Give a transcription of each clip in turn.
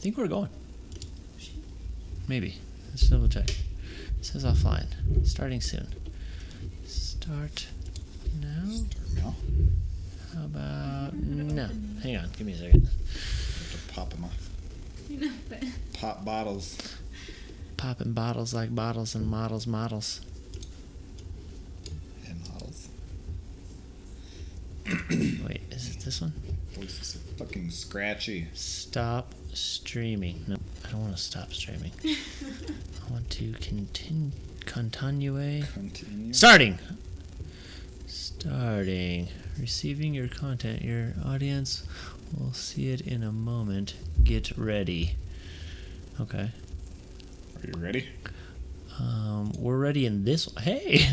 think we're going. Maybe. Let's double check. It says offline. Starting soon. Start now? Start now? How about... No. Hang on. Give me a second. Have to pop them off. Pop bottles. Popping bottles like bottles and models. And models. Wait, is it this one? Voice is so fucking scratchy. Stop streaming. Nope, I don't want to stop streaming. I want to continue. Continue. Starting. Receiving your content. Your audience will see it in a moment. Get ready. Okay. Are you ready? We're ready in this one. Hey!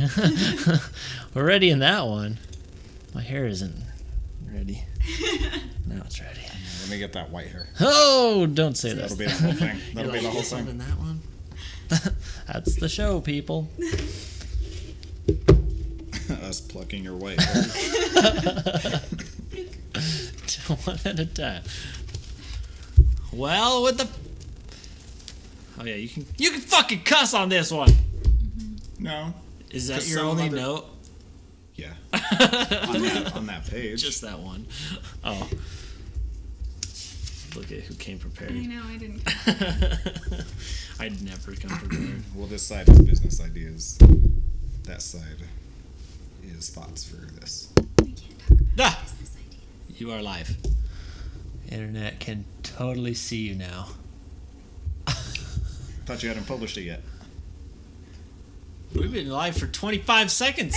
We're ready in that one. My hair isn't ready. Now it's ready. Let me get that white hair. Oh, don't say that. That'll be the whole thing. That'll be the whole thing. thing. That one. That's the show, people. Us plucking your white hair. One at a time. Well, with the... Oh yeah, you can fucking cuss on this one. No. Is that your only note? Yeah. on that page. Just that one. Oh. Look at who came prepared. I know, I didn't. I'd never come prepared. Well, this side is business ideas. That side is thoughts for this. We can't talk about Ah! business ideas. You are live. Internet can totally see you now. Thought you hadn't published it yet. We've been live for 25 seconds.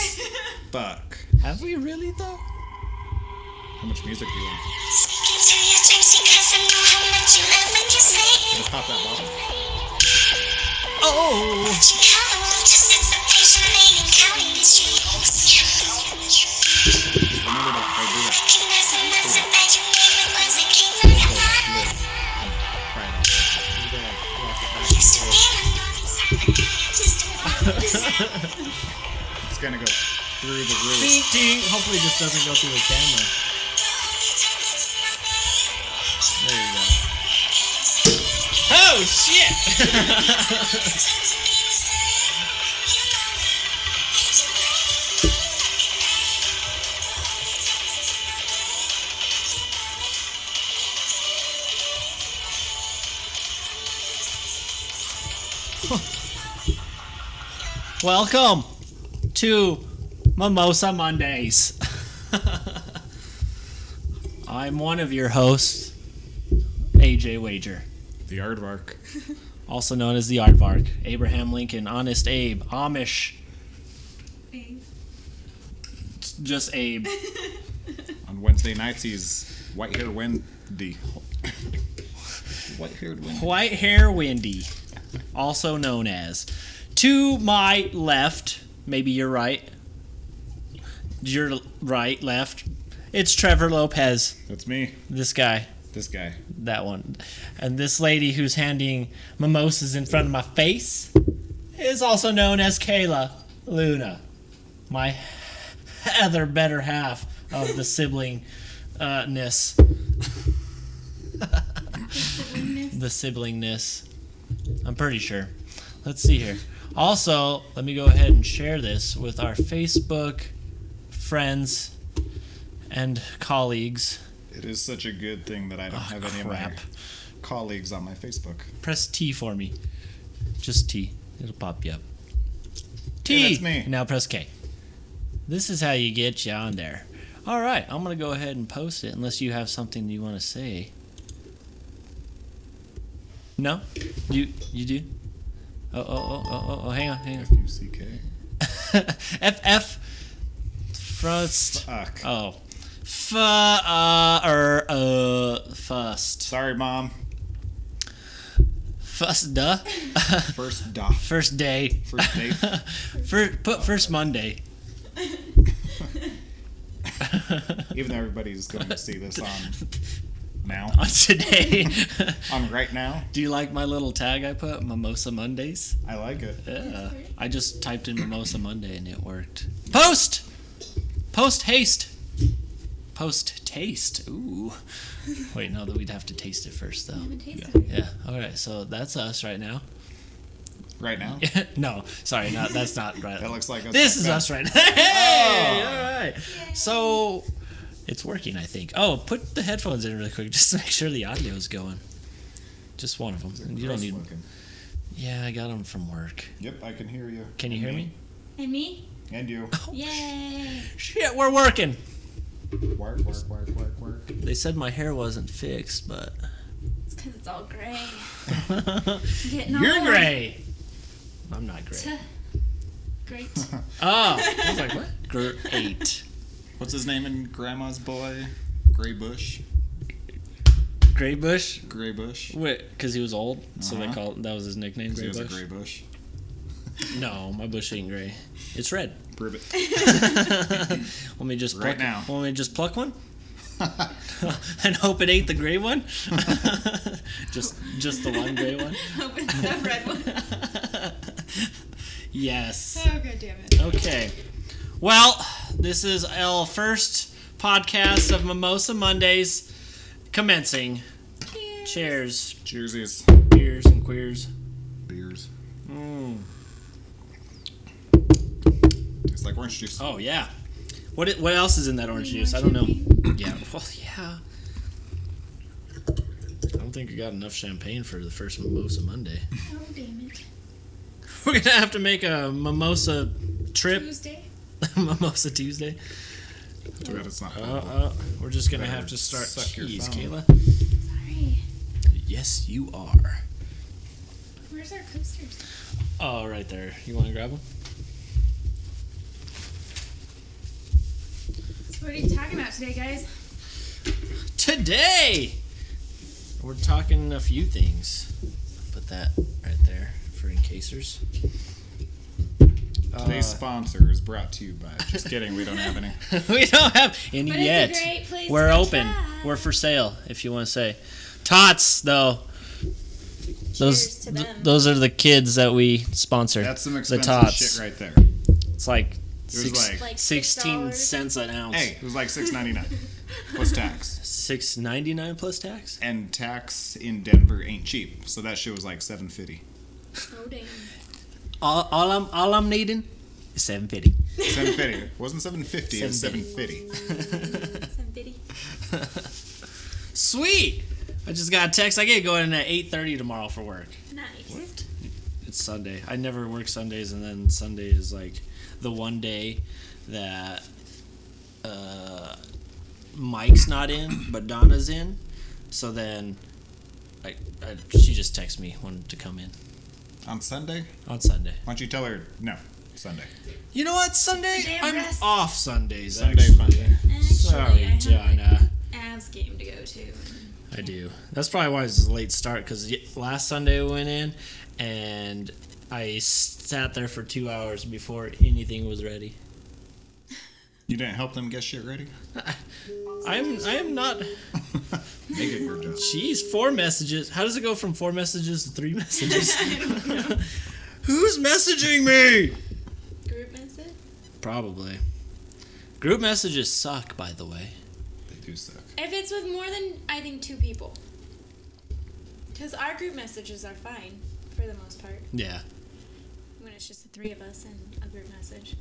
Fuck. Have we really, though? How much music do you want? Just pop that bottle. Oh! Remember that. I do that. Pry it off. You gotta rock it back and forth. It's gonna go through the roof. Ding, ding. Hopefully this doesn't go through the camera. There you go. Oh, shit! Welcome to Mimosa Mondays. I'm one of your hosts, AJ Wager, The aardvark. also known as the Aardvark, Abraham Lincoln, Honest Abe, Amish, Abe. just Abe. On Wednesday nights, he's White Hair Wendy. White-haired Wendy. White Hair Wendy, also known as. To my left, maybe you're right. You're right, left. It's Trevor Lopez, That's me. this guy. This guy. That one. And this lady who's handing mimosas in front of my face is also known as Kayla Luna, my other better half of the siblingness. The siblingness. I'm pretty sure. Let's see here. Also, let me go ahead and share this with our Facebook friends and colleagues. It is such a good thing that I don't have any of my crap. colleagues on my Facebook. Press T for me. Just T. It'll pop you up. T! Yeah, that's me. And now press K. This is how you get you on there. All right, I'm going to go ahead and post it unless you have something you want to say. No? You do? Oh, hang on. F-U-C-K. FF first. Fuck. Oh. First. Sorry, Mom. First duh. First duh. First day. First date. Put first Monday. Even though everybody's going to see this on now. On today. On right now. Do you like my little tag I put? Mimosa Mondays? I like it. Yeah. I just typed in Mimosa Monday and it worked. Post! Post haste! Post taste. Ooh. Wait, no, we'd have to taste it first, I though. haven't tasted it. Yeah. All right. So that's us right now. Right now? No, sorry, that's not right. That looks like us. This back is then. us right now. Hey! Oh. All right. So it's working, I think. Oh, put the headphones in really quick just to make sure the audio is going. Just one of them. You don't Gross need. looking. Yeah, I got them from work. Yep, I can hear you. Can you hear me? And me? And you. Yay! Shit, we're working. Work. They said my hair wasn't fixed, but It's because it's all gray. you're gray. I'm not gray. Great. Oh, I was like, what? Great. What's his name in Grandma's Boy? Gray Bush. Gray Bush? Gray Bush. Wait, because he was old, so they Uh-huh. called that was his nickname. He Gray was a Bush. Gray Bush. No, my bush ain't gray. It's red. Prove it. Want me just Right pluck, now. Want me to just pluck one? And hope it ain't the gray one? just the one gray one? Hope it's the red one. Yes. Oh, god damn it. Okay. Well, this is our first podcast of Mimosa Mondays commencing. Cheers. Cheersies. Beers and queers. Beers. Mm. Tastes like orange juice. Oh, yeah. What else is in that orange Need juice? more I don't know. champagne? Yeah. Well, yeah. I don't think we got enough champagne for the first Mimosa Monday. Oh, damn it. We're going to have to make a Mimosa trip. Tuesday? Mimosa Tuesday. Too bad it's not. We're just going to Better have to start. suck your Jeez, thumb. Kayla. Sorry. Yes, you are. Where's our coasters? Oh, right there. You want to grab them? So what are you talking about today, guys? Today, we're talking a few things. Put that right there for encasers. Today's sponsor is brought to you by. Just kidding, we don't have any. We don't have any But yet. it's a great place We're to open. try. We're for sale, if you want to say. Tots, though. Cheers to them. Those are the kids that we sponsor. That's some the expensive tots. shit right there. It's like, It was Like 16 $6. cents an ounce. Hey, it was like $6.99 plus tax. $6.99 plus tax? And tax in Denver ain't cheap, so that shit was like $7.50. Oh, damn. All I'm needing is $7.50. $7.50. It wasn't $7.50. It was $7.50. Some bitty. Sweet! I just got a text. I get going at 8:30 tomorrow for work. Nice. It's Sunday. I never work Sundays, and then Sunday is like the one day that Mike's not in, but Donna's in. So then, she just texted me, wanted to come in On Sunday? on Sunday. Why don't you tell her no, Sunday. You know what? Sunday? It's a day of I'm rest. off Sundays. Sunday actually. fun day. Actually, Sorry, I have Donna. an Avs game to go to. I do. That's probably why it's a late start, because last Sunday we went in, and I sat there for 2 hours before anything was ready. You didn't help them get shit ready? I am not. Make it your job. Jeez, 4 messages. How does it go from 4 messages to 3 messages? Who's messaging me? Group message? Probably. Group messages suck, by the way. They do suck. If it's with more than, I think, 2 people. Because our group messages are fine, for the most part. Yeah, When it's just the 3 of us and a group message.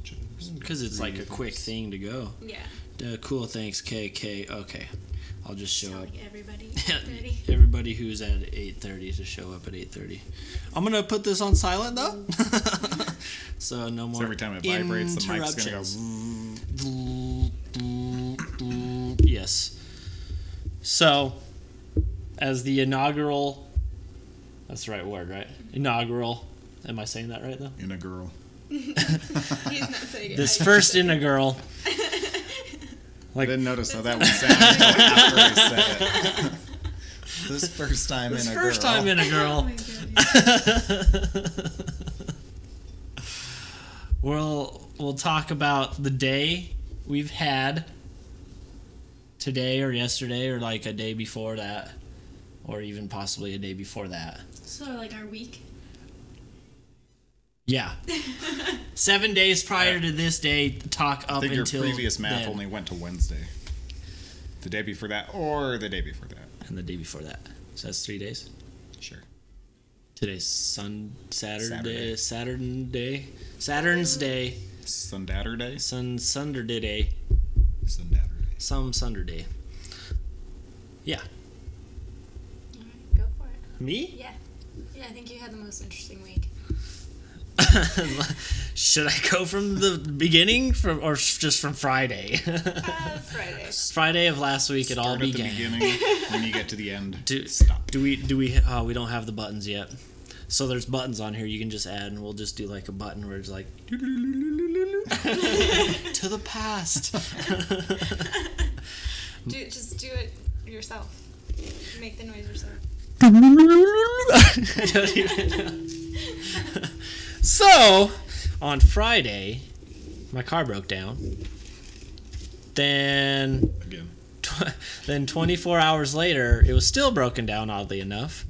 because it's like a quick thing to go. Yeah. Cool, thanks, KK. Okay, I'll just show So, up. like, everybody. 30. Everybody who's at 8:30 to show up at 8:30. I'm gonna put this on silent though, so no more. So every time it vibrates, the mic's gonna go. Yes. So, as the inaugural, that's the right word, right? Inaugural. Am I saying that right though? In a girl. He's not saying it. This first inaugural. I didn't notice how that one sounded until after I said it. This first time This in a first girl. time in a Oh girl. my god. We'll talk about the day we've had today or yesterday or like a day before that or even possibly a day before that. So, like, our week? Yeah. 7 days prior to this day, talk I up think your until previous math then. only went to Wednesday. The day before that or the day before that. And the day before that. So that's 3 days. Sure. Today's Saturday. Saturday. Saturn's day. Sunday. Sunday. Some Sunday. Yeah. Alright, go for it. Me? Yeah. Yeah, I think you had the most interesting week. Should I go from the beginning or just from Friday? Friday. Friday of last week it all Start at the began. beginning. When you get to the end, Stop. Do we we don't have the buttons yet. So there's buttons on here you can just add, and we'll just do like a button where it's like to the past. Just do it yourself. Make the noise yourself. I don't even know. So, on Friday, my car broke down. Then, again. then 24 hours later, it was still broken down, oddly enough.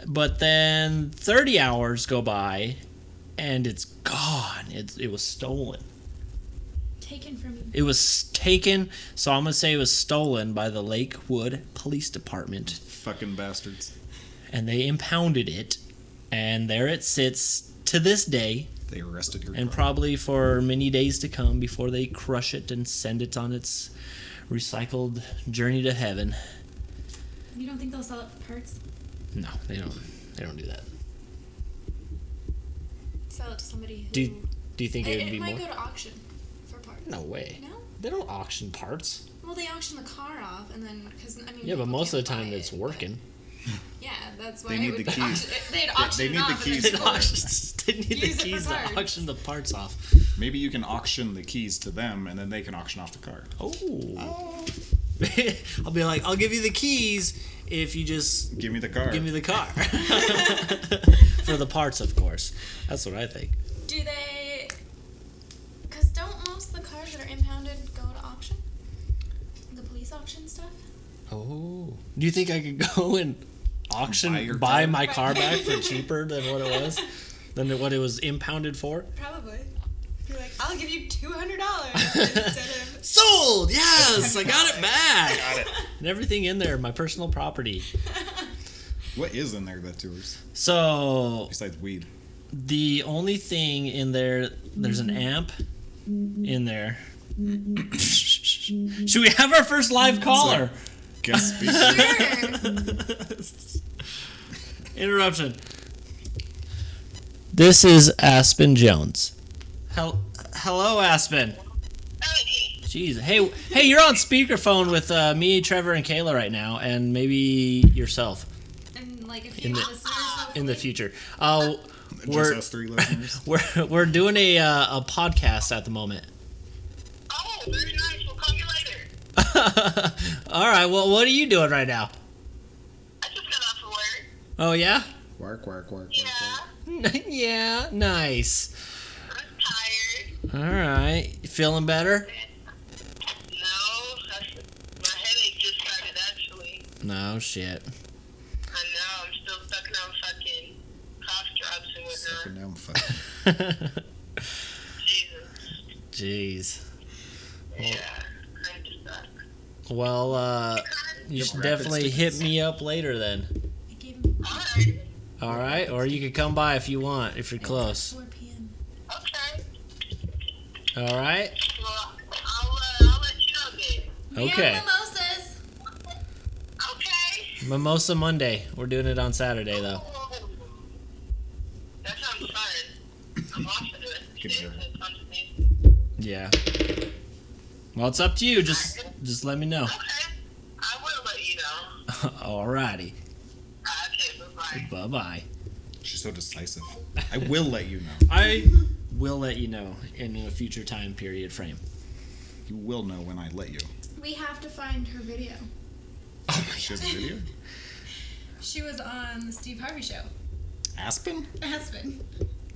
But then 30 hours go by, and it's gone. It was stolen. Taken from you. It was taken, so I'm going to say it was stolen by the Lakewood Police Department. Fucking bastards. And they impounded it, and there it sits to this day. They arrested your And car. probably for many days to come before they crush it and send it on its recycled journey to heaven. You don't think they'll sell it for parts? No, they don't. They don't do that. Sell it to somebody who... Do you think it would be It might more? go to auction for parts. No way. No? They don't auction parts. Well, they auction the car off, and then... Cause, I mean, Yeah, but people most of the can't time buy it's it, working. but- Yeah, that's why They it need would the be keys. They'd auction They it need the off and keys then for sell it. They need the Use it for keys to parts. auction the parts off. Maybe you can auction the keys to them, and then they can auction off the car. Oh. I'll be like, I'll give you the keys if you just Give me the car. give me the car. For the parts, of course. That's what I think. Do they... Because don't most of the cars that are impounded go to auction? The police auction stuff? Oh. Do you think I could go and buy my car back for cheaper than what it was? Than what it was impounded for? Probably. You're like, I'll give you $200 instead of... Sold! Yes! I got it back! Got it. And everything in there, my personal property. What is in there that tours? So, Besides weed. the only thing in there, there's an amp in there. Should we have our first live caller? Guest speaker. Sure. Interruption. This is Aspen Jones. Hello, Aspen. Jeez. Hey, you're on speakerphone with me, Trevor, and Kayla right now, and maybe yourself And like a few listeners, in the future. Just us three listeners. We're doing a podcast at the moment. Oh, very nice. We'll call you later. All right. Well, what are you doing right now? I just got off of work. Oh yeah. Work. Yeah. Yeah. Nice. I'm tired. All right. You feeling better? No, my headache just started actually. No shit. I know. I'm still sucking on fucking cough drops and Sucking whatnot. down fucking. Jesus. Jeez. Yeah. I just suck. Well, you Give should rapid definitely stickers. hit me up later then. I gave him Alright. All right, or you could come by if you want, if you're close. 4 p.m. Okay. All right. Well, I'll let you know then. We Okay. have mimosas. Okay. Mimosa Monday. We're doing it on Saturday though. That sounds fun. I'm off for the rest of the Can day, hear. so it sounds amazing. Yeah. Well, it's up to you. Just let me know. Okay. I will let you know. Alrighty. Okay, bye-bye. Bye bye. She's so decisive. I will let you know. I will let you know in a future time period frame. You will know when I let you. We have to find her video. Oh my She has a video? She was on the Steve Harvey show. Aspen? Aspen.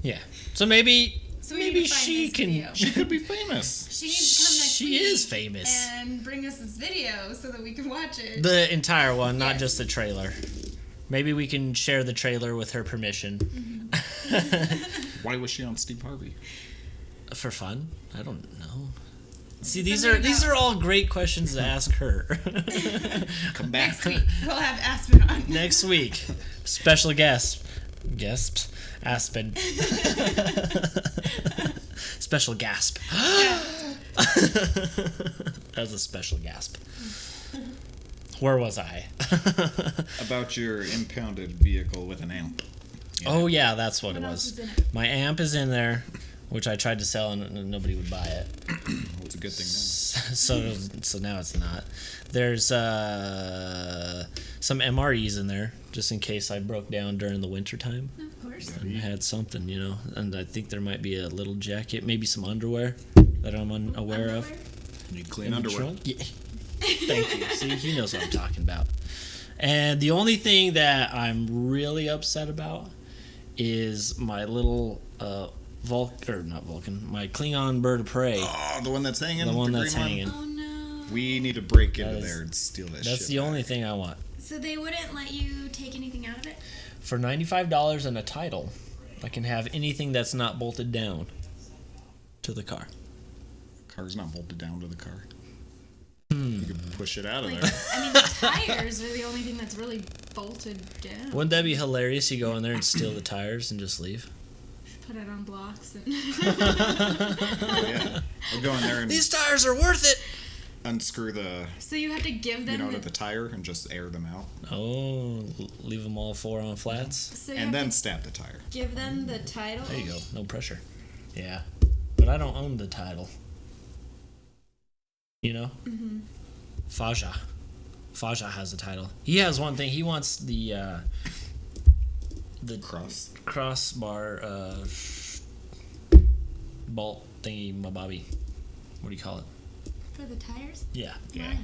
Yeah. So maybe So we maybe need to find she this can. video. She could be famous. She needs to come next She week is famous. and bring us this video so that we can watch it. The entire one, not Yes. just the trailer. Maybe we can share the trailer with her permission. Why was she on Steve Harvey? For fun? I don't know. See, these are all great questions to ask her. Come back. Next week we'll have Aspen on. Next week, special guest, Aspen. Special gasp. That was a special gasp. Where was I? About your impounded vehicle with an amp. Oh yeah, that's what it else was. is in it? My amp is in there, which I tried to sell and nobody would buy it. Well, it's a good thing now. So now it's not. There's some MREs in there just in case I broke down during the winter time Of course. and had something, And I think there might be a little jacket, maybe some underwear that I'm unaware of. You need clean In the underwear. trunk? Yeah. Thank you. See, he knows what I'm talking about. And the only thing that I'm really upset about is my little my Klingon bird of prey. Oh, the one that's hanging? The one that's green hanging. Oh no. We need to break into That is- there and steal that shit. That's the only thing I want. So they wouldn't let you take anything out of it? For $95 and a title, I can have anything that's not bolted down to the car. Car's not bolted down to the car. You can push it out of Like, there. I mean, the tires are the only thing that's really bolted down. Wouldn't that be hilarious? You go in there and steal the tires and just leave. Put it on blocks. And Yeah. We'll go in there and These tires are worth it. unscrew the so you have to give them to the tire and just air them out. Oh, leave them all four on flats. so you And have then to stab the tire. give them the title. There you go. No pressure. Yeah. But I don't own the title. Mm-hmm. Faja has the title. He has one thing. He wants the crossbar bolt thingy mabobby. What do you call it? For the tires? Yeah. Yeah.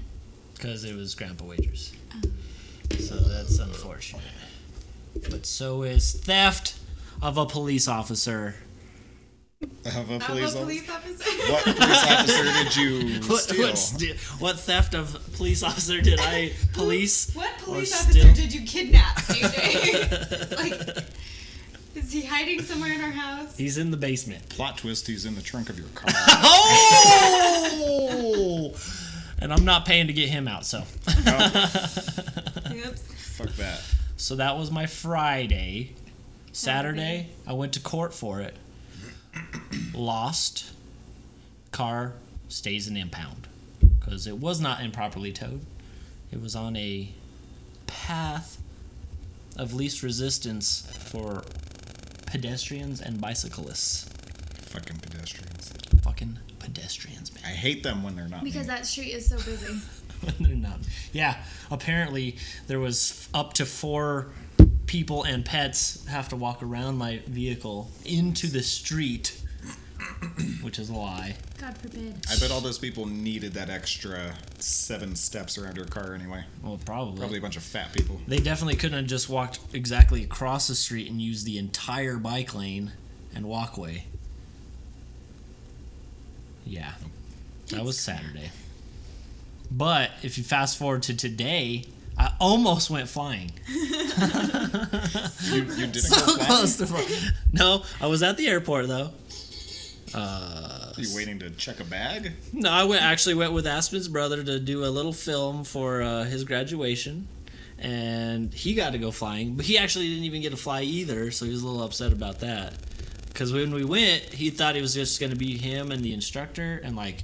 Because it was Grandpa Wagers. So that's unfortunate. But so is theft of a police officer. Of a Of police a officer? police officer? What police officer did you steal? What theft of police officer did I police? What or police steal? officer did you kidnap, AJ? Like, is he hiding somewhere in our house? He's in the basement. Plot twist, he's in the trunk of your car. Oh! And I'm not paying to get him out, so. Oops. Fuck that. So that was my Friday. Saturday, I went to court for it. Lost. Car stays an impound. Because it was not improperly towed. It was on a path of least resistance for pedestrians and bicyclists. Fucking pedestrians. Fucking pedestrians, man. I hate them when they're not. Because me. that street is so busy. They're not. Yeah, apparently there was up to 4 people and pets have to walk around my vehicle into the street, which is a lie. God forbid. I bet all those people needed that extra 7 steps around your car anyway. Well, probably. Probably a bunch of fat people. They definitely couldn't have just walked exactly across the street and used the entire bike lane and walkway. Yeah, that was Saturday. But if you fast forward to today, I almost went flying. You didn't So go flying? close to flying. No, I was at the airport though. You waiting to check a bag? No, I actually went with Aspen's brother to do a little film for his graduation, and he got to go flying, but he actually didn't even get to fly either, so he was a little upset about that. Because when we went, he thought it was just going to be him and the instructor and like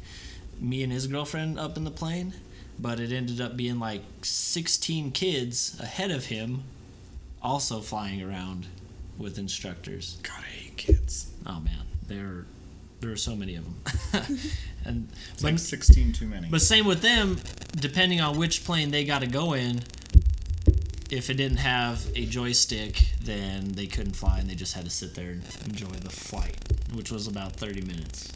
me and his girlfriend up in the plane, but it ended up being like 16 kids ahead of him also flying around with instructors. God, I hate kids. Oh man, there are so many of them. And It's like 16 too many. but same with them, depending on which plane they got to go in, if it didn't have a joystick, then they couldn't fly and they just had to sit there and enjoy the flight, which was about 30 minutes.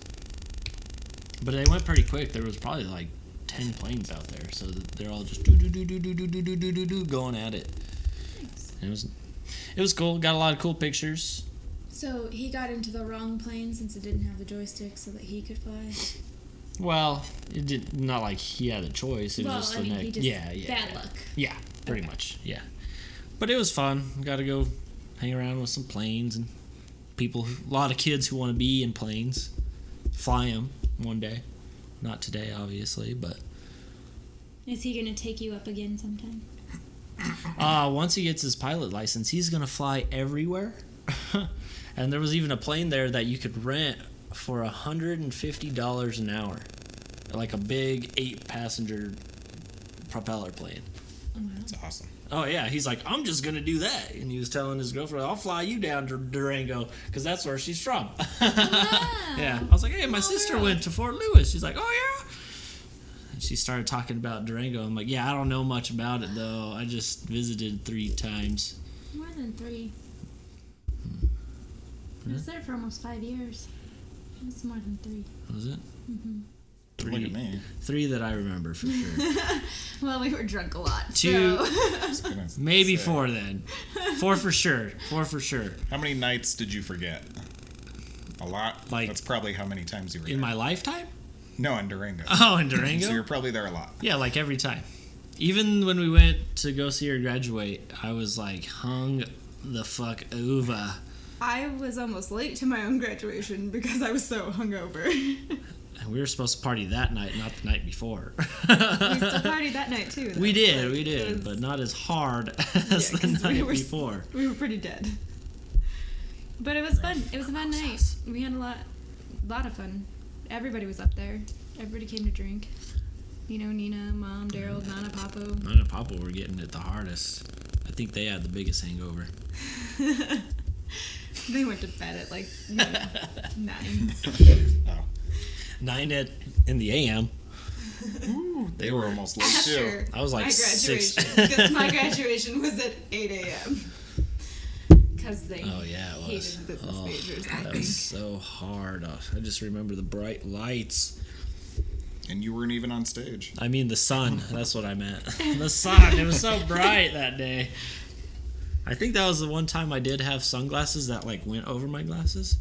But they went pretty quick. There was probably like 10 planes out there, so they're all just do going at it. And it was cool. Got a lot of cool pictures. So he got into the wrong plane since it didn't have the joystick so that he could fly? Well, it did not like he had a choice. It was just the next. he just bad luck. Yeah, pretty much. Yeah, but it was fun. Got to go hang around with some planes and people. A lot of kids who want to be in planes, fly them one day. Not today, obviously, but Is he gonna take you up again sometime? once he gets his pilot license, he's gonna fly everywhere. And there was even a plane there that you could rent for $150 an hour, like a big 8-passenger propeller plane. That's awesome. Oh yeah, he's like, I'm just gonna do that, and he was telling his girlfriend, I'll fly you down to Durango because that's where she's from. Yeah, I was like, hey, my sister went to Fort Lewis. She's like, oh yeah. And she started talking about Durango. I'm like, yeah, I don't know much about it though. I just visited 3 times. More than 3. I was there for almost 5 years. It was more than 3. Was it? Mm-hmm. 3. Look at me. 3 that I remember for sure. Well, we were drunk a lot. 2, So. maybe 4 then. 4 for sure. 4 for sure. How many nights did you forget? A lot? Like- That's probably how many times you were In there. my lifetime? No, in Durango. Oh, in Durango? So you're probably there a lot. Yeah, like every time. Even when we went to go see her graduate, I was like hung the fuck over. I was almost late to my own graduation because I was so hungover. And we were supposed to party that night, not the night before. We still partied that night too. Though. We did, Like, we it did, was- but not as hard as the 'cause night before. We were pretty dead. But it was fun. It was a fun night. We had a lot of fun. Everybody was up there. Everybody came to drink. You know, Nina, Mom, Daryl, Nana, Papo. Mine and Papa were getting it the hardest. I think they had the biggest hangover. They went to bed at like 9. Oh. 9 in the AM. They were almost late After too. I was like my 6. graduation, because my graduation was at 8 a.m. Because they Oh yeah, it was. hated business Oh, majors. I that think. was so hard. I just remember the bright lights. And you weren't even on stage. I mean the sun. That's what I meant. The sun. It was so bright that day. I think that was the one time I did have sunglasses that like went over my glasses.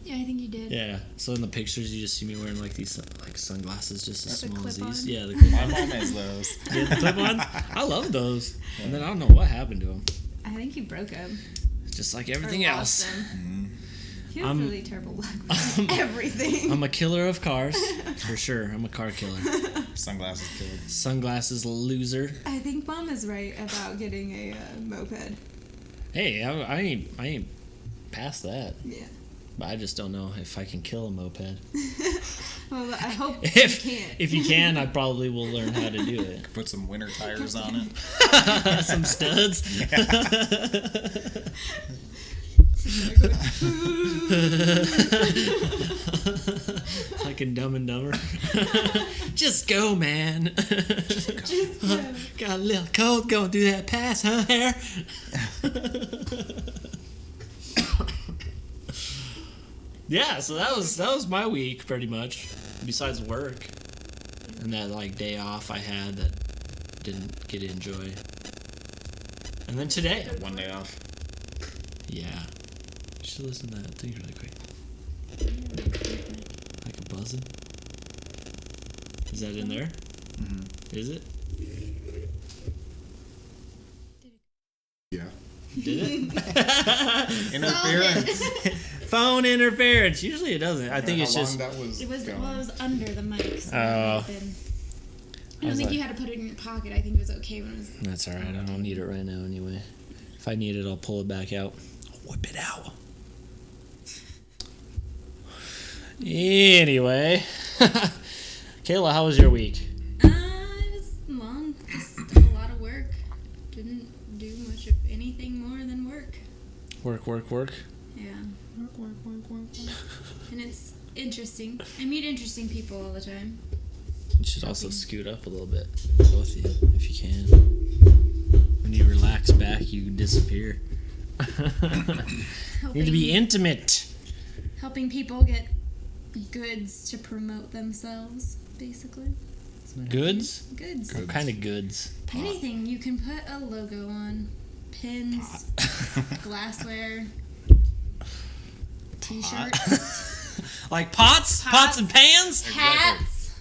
Yeah, I think you did. Yeah. So in the pictures, you just see me wearing like these like sunglasses, just as The small as clip-on? these. Yeah, the My mom has those. yeah, the clip-ons. I love those. And then I don't know what happened to them. I think you broke him. Just like Or everything lost else. him. He was I'm- really terrible luck with everything. I'm a killer of cars, for sure. I'm a car killer. Sunglasses killed. Sunglasses loser. I think Mom is right about getting a moped. Hey, I ain't past that. Yeah. But I just don't know if I can kill a moped. Well, I hope If you can't. if you can, I probably will learn how to do it. Put some winter tires on it. Some studs. Like in Dumb and Dumber. Just go, man. Just go. Got a little cold going through that pass, huh, hair? Yeah, so that was my week pretty much. Besides work. And that like day off I had that didn't get to enjoy. And then today. One day off. Yeah. You should listen to that thing really quick. Like a buzzing. Is that in there? Mm-hmm. Is it? Yeah. Did it? Interference. Phone interference. Usually it doesn't. I think How it's just. long that was It was going. well, it was under the mic. So Oh. I I don't was think like- you had to put it in your pocket. I think it was okay when it was. That's alright. I don't need it right now anyway. If I need it, I'll pull it back out. Whip it out. Anyway. Kayla, how was your week? It was long. Just a lot of work. Didn't do much of anything more than work. Work. Yeah. Work. And it's interesting. I meet interesting people all the time. You should also scoot up a little bit, both of you, if you can. When you relax back, you disappear. Need to be intimate. Helping people get goods to promote themselves, basically. Goods? Goods. What kind of goods? Anything you can put a logo on. Pins, glassware, t-shirts, Like pots? Pots and pans? hats.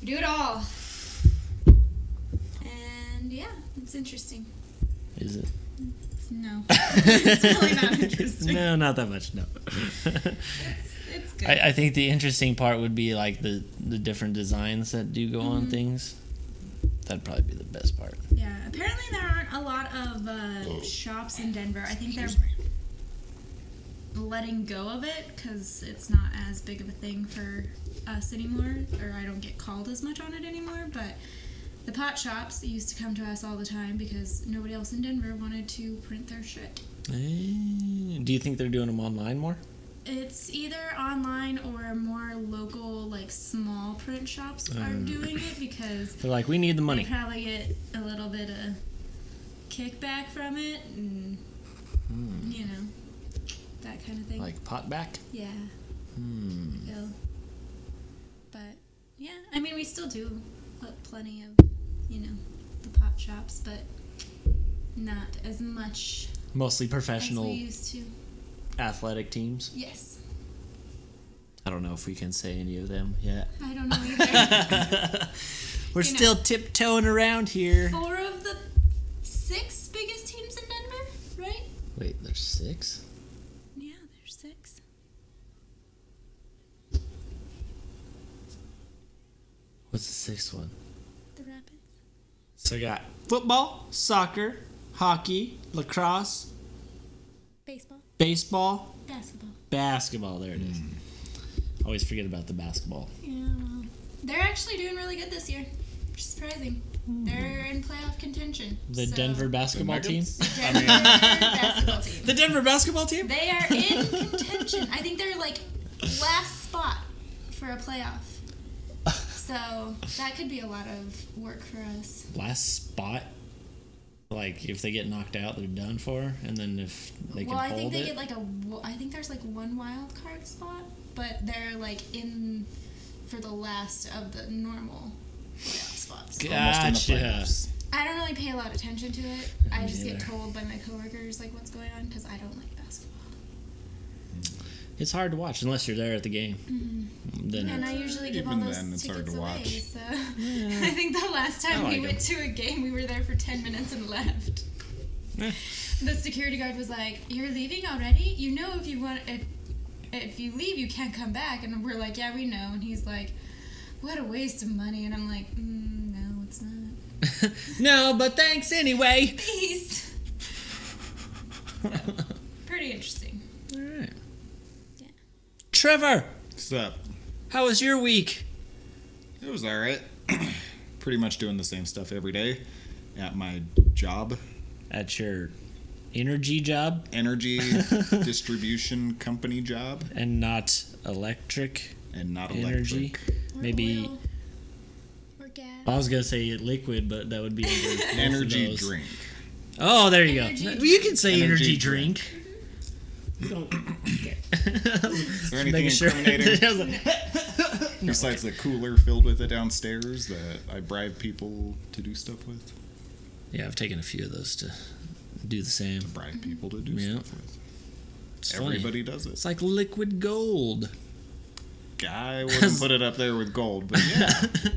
We do it all. And yeah, it's interesting. Is it? No. It's really not interesting. No, not that much, no. It's good. I think the interesting part would be like the different designs that do go on things. That'd probably be the best part. Yeah, apparently there aren't a lot of shops in Denver. I think they're letting go of it because it's not as big of a thing for us anymore, or I don't get called as much on it anymore, but the pot shops used to come to us all the time because nobody else in Denver wanted to print their shit. Do you think they're doing them online more? It's either online or more local, like small print shops are doing it because They're like, we need the they money. probably get a little bit of kickback from it, and you know, that kind of thing. Like pot back? Yeah. Ill. But yeah, I mean, we still do plenty of, you know, the pot shops, but not as much Mostly as professional we used to. athletic teams. Yes. I don't know if we can say any of them yet. I don't know either. We're You know. still tiptoeing around here. 4 of the 6 biggest teams in Denver, right? Wait, there's 6? Yeah, there's 6. What's the 6th one? The Rapids. So I got football, soccer, hockey, lacrosse, Baseball. baseball, Basketball. basketball. There it is. Always forget about the basketball. Yeah, well, they're actually doing really good this year. Which is surprising. They're in playoff contention. The so- Denver basketball team? Denver basketball team. The Denver basketball team? They are in contention. I think they're like last spot for a playoff. So that could be a lot of work for us. Last spot? Like, if they get knocked out, they're done for? And then if they can Well, I hold think they it? get like I think there's like one wild card spot, but they're like in for the last of the normal playoff spots. Almost in the Gotcha. playoffs. I don't really pay a lot of attention to it. I just get neither. told by my coworkers like what's going on because I don't like basketball. It's hard to watch unless you're there at the game. Then And I usually give all Even those then, it's hard tickets to away. watch. So I think the last time I we like went to a game, we were there for 10 minutes and left. Eh. The security guard was like, "You're leaving already? You know if you want if you leave, you can't come back." And we're like, "Yeah, we know." And he's like, "What a waste of money." And I'm like, "No, it's not." No, but thanks anyway. Peace. So, pretty interesting. All right. Yeah. Trevor, What's up? how was your week? It was alright. Pretty much doing the same stuff every day at my job. At your energy job Energy distribution company job. and not electric And not energy? electric. Or Maybe oil, or gas. I was gonna say liquid, but that would be under both of Energy those. drink. Oh, there you Energy go. drink. Well, you can say energy Energy drink. Is there anything Making sure- incriminating I was like, besides the cooler filled with it downstairs that I bribe people to do stuff with? yeah, I've taken a few of those to do the same. Bribe people to do Yeah. stuff with. It's funny. Everybody does it. It's like liquid gold. I wouldn't put it up there with gold, but yeah.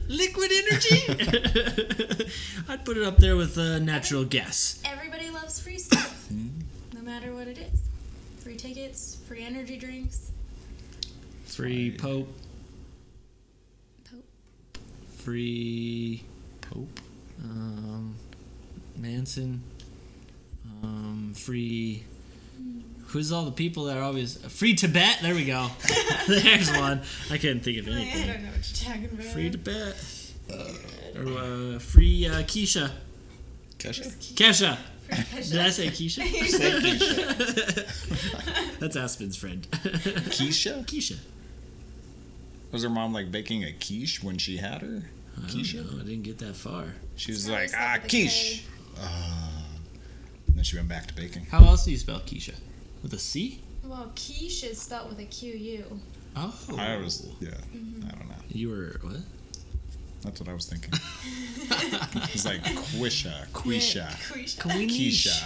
Liquid energy? I'd put it up there with natural gas. Everybody loves free stuff, no matter what it is. Free tickets, free energy drinks. Free Right. Pope. Pope. Free Pope. Manson. Free. Who's all the people that are always free Tibet? There we go. There's one. I couldn't think of I anything. don't know what you're talking about. Free Tibet. Or free Keisha. Kesha. Did I say Keisha? That's Aspen's friend. Keisha? Keisha. Was her mom like baking a quiche when she had her? I don't Keisha? know. I didn't get that far. She was Probably like, spelled with a quiche. K. And then she went back to baking. How else do you spell Keisha? With a C? Well, quiche is spelled with a Q-U. Oh. I was, yeah, I don't know. You were, what? That's what I was thinking. It's like quisha, quisha, Quiche. quisha.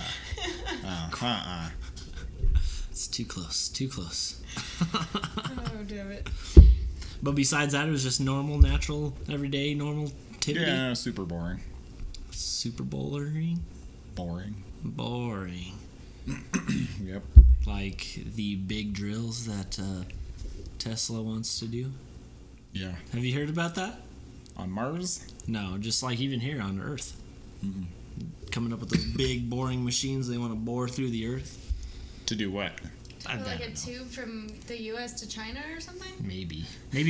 It's too close. Too close. Oh, damn it. But besides that, it was just normal, natural, everyday, normal activity. Yeah, super boring. Super bowlering. Boring. Boring. Yep. Like the big drills that Tesla wants to do? Yeah. Have you heard about that? On Mars? No, just like even here on Earth. Coming up with those big boring machines they want to bore through the Earth. To do what? I Like don't a know. tube from the U.S. to China or something? Maybe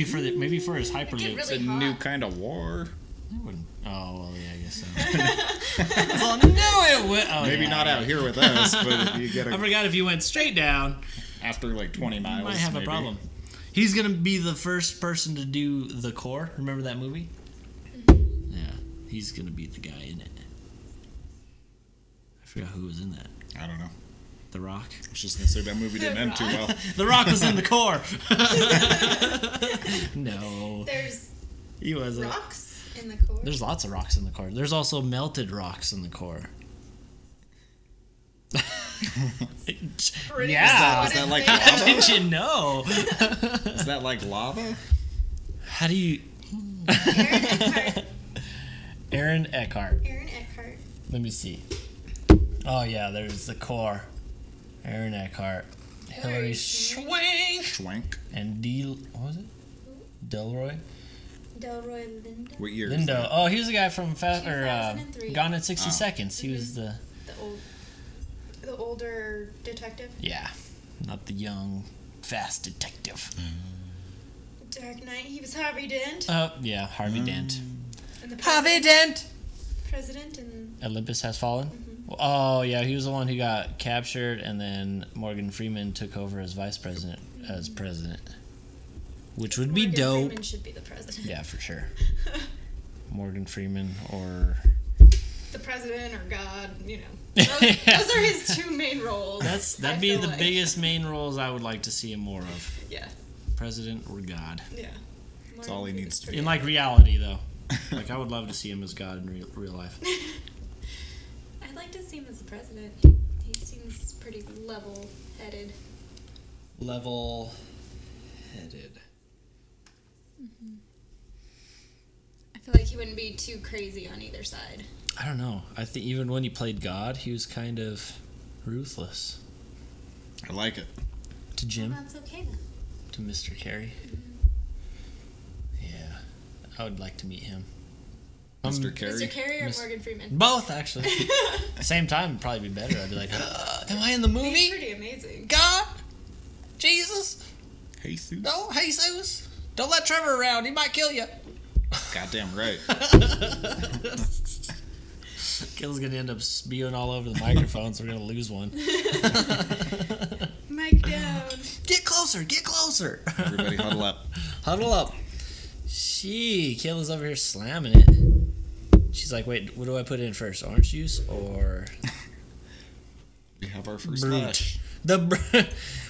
for his hyperloop. It's Really a hot. new kind of war. Oh well, yeah, I guess so. Well, no, it would. Oh, Maybe yeah, not yeah. out here with us, but if you get I forgot if you went straight down, after like 20 miles, you might have maybe. a problem. He's gonna be the first person to do the core. Remember that movie? Yeah, he's gonna be the guy in it. I forgot who was in that. I don't know. The Rock. I was just gonna say that movie didn't end too well. The Rock was in the core. No, There's he wasn't. rocks in the core. There's lots of rocks in the core. There's also melted rocks in the core. Yeah. Is that like What lava? Didn't you know? Is that like lava? How do you... Aaron Eckhart. Aaron Eckhart. Aaron Eckhart. Let me see. Oh, yeah, there's the core. Aaron Eckhart. Hillary Swank. Schwank. And what was it? Delroy? Delroy Lindo. What year? is Lindo. that? Oh, he was the guy from 2003. Gone in 60 Oh. Seconds. He was the... The older detective. Yeah. Not the young, fast detective. Dark Knight. He was Harvey Dent. Yeah, Harvey Dent. And the Harvey Dent! president and Olympus Has Fallen? Oh, yeah, he was the one who got captured, and then Morgan Freeman took over as vice president, which would be Morgan dope. Freeman should be the president. Yeah, for sure. Morgan Freeman or... The president or God, you know. Yeah. Those are his two main roles. That'd I be feel the like. biggest main roles I would like to see him more of. Yeah, President or God. yeah. That's all he needs to be. In, like, reality, though. Like, I would love to see him as God in real life. I'd like to see him as the president. He seems pretty level-headed. Level-headed. I feel like he wouldn't be too crazy on either side. I don't know. I think even when he played God, he was kind of ruthless. I like it. To Jim, That's okay then. to Mr. Carey. Yeah, I would like to meet him. Mr. Carey. Mr. Carey or Miss- Morgan Freeman? Both, actually. Same time would probably be better. I'd be like, am I in the He's movie? pretty amazing. God? Jesus? Jesus. No, Jesus? Don't let Trevor around. He might kill you. Goddamn right. Kayla's going to end up spewing all over the microphone, so we're going to lose one. Mic down. Get closer. Get closer. Everybody huddle up. Huddle up. Kayla's over here slamming it. She's like, wait, what do I put in first? Orange juice or We have our first brute? lush. The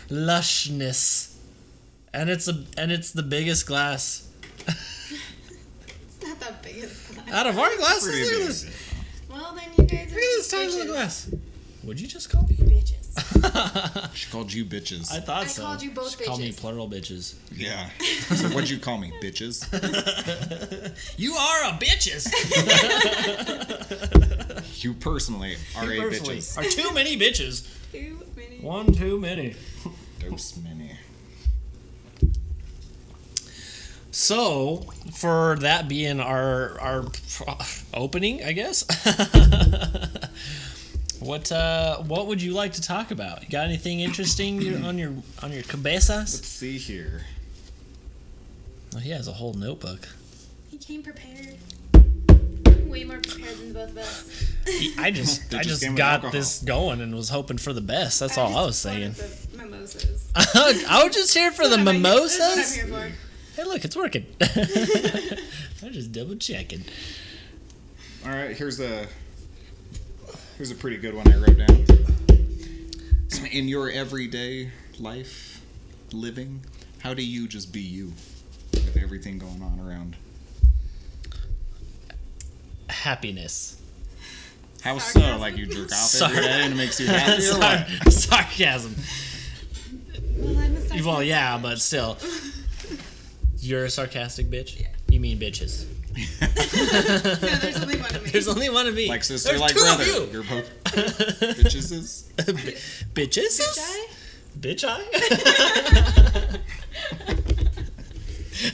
lushness, and it's the biggest glass It's not that big of a glass. out of our glasses. Pretty Look at big. this. Well, then you guys are Look at this tiny bitches. little glass. What'd you just call me? Bitches. She called you bitches. I thought I so. called you both She called me bitches. plural bitches. Yeah. So what'd you call me, bitches? You are a bitches. You personally are You a personally bitches. are too many bitches. Too many. One too many. Dose many. So, for that being our opening, I guess. What would you like to talk about? You got anything interesting on your cabezas? Let's see here. Oh, he has a whole notebook. He came prepared. Way more prepared than the both of us. I just They just came with got alcohol. this going and was hoping for the best. That's all I was saying. The mimosas. I was just here for the That's what mimosas. I'm here for. Hey, look, it's working. I'm just double checking. All right, here's a pretty good one I wrote down. So in your everyday life, living, how do you just be you with everything going on around? Happiness. How so? Sarcasm? Like you jerk off Sorry. every day and it makes you happy or what? Sarcasm. Well, I'm a sarcastic Well, yeah, bitch. but still. You're a sarcastic bitch? Yeah. You mean bitches. No, there's only one of me. There's only one of me. Like sister, There's like two brother. of you. You're both bitches. Bitches? Bitch eye? Bitch eye?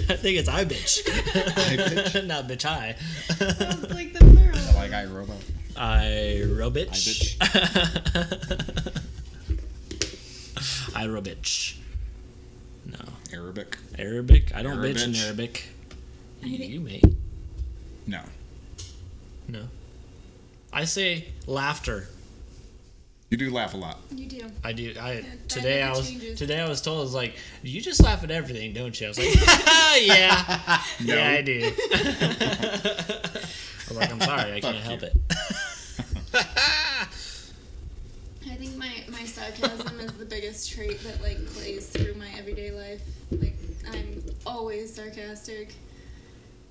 I think it's I bitch. I bitch. Not bitch I. Sounds like the plural. Like I robot. I bitch. I bitch. I bitch. No. Arabic. Arabic? I don't bitch in Arabitch. Arabic. I think- You may. No. No. I say laughter. You do laugh a lot. You do. I do. that Today never I was changes. told, I was like, you just laugh at everything, don't you? I was like, yeah. No. Yeah, I do. I was like, I'm sorry, I can't Fuck help you. it. I think my sarcasm is the biggest trait that like plays through my everyday life. Like I'm always sarcastic.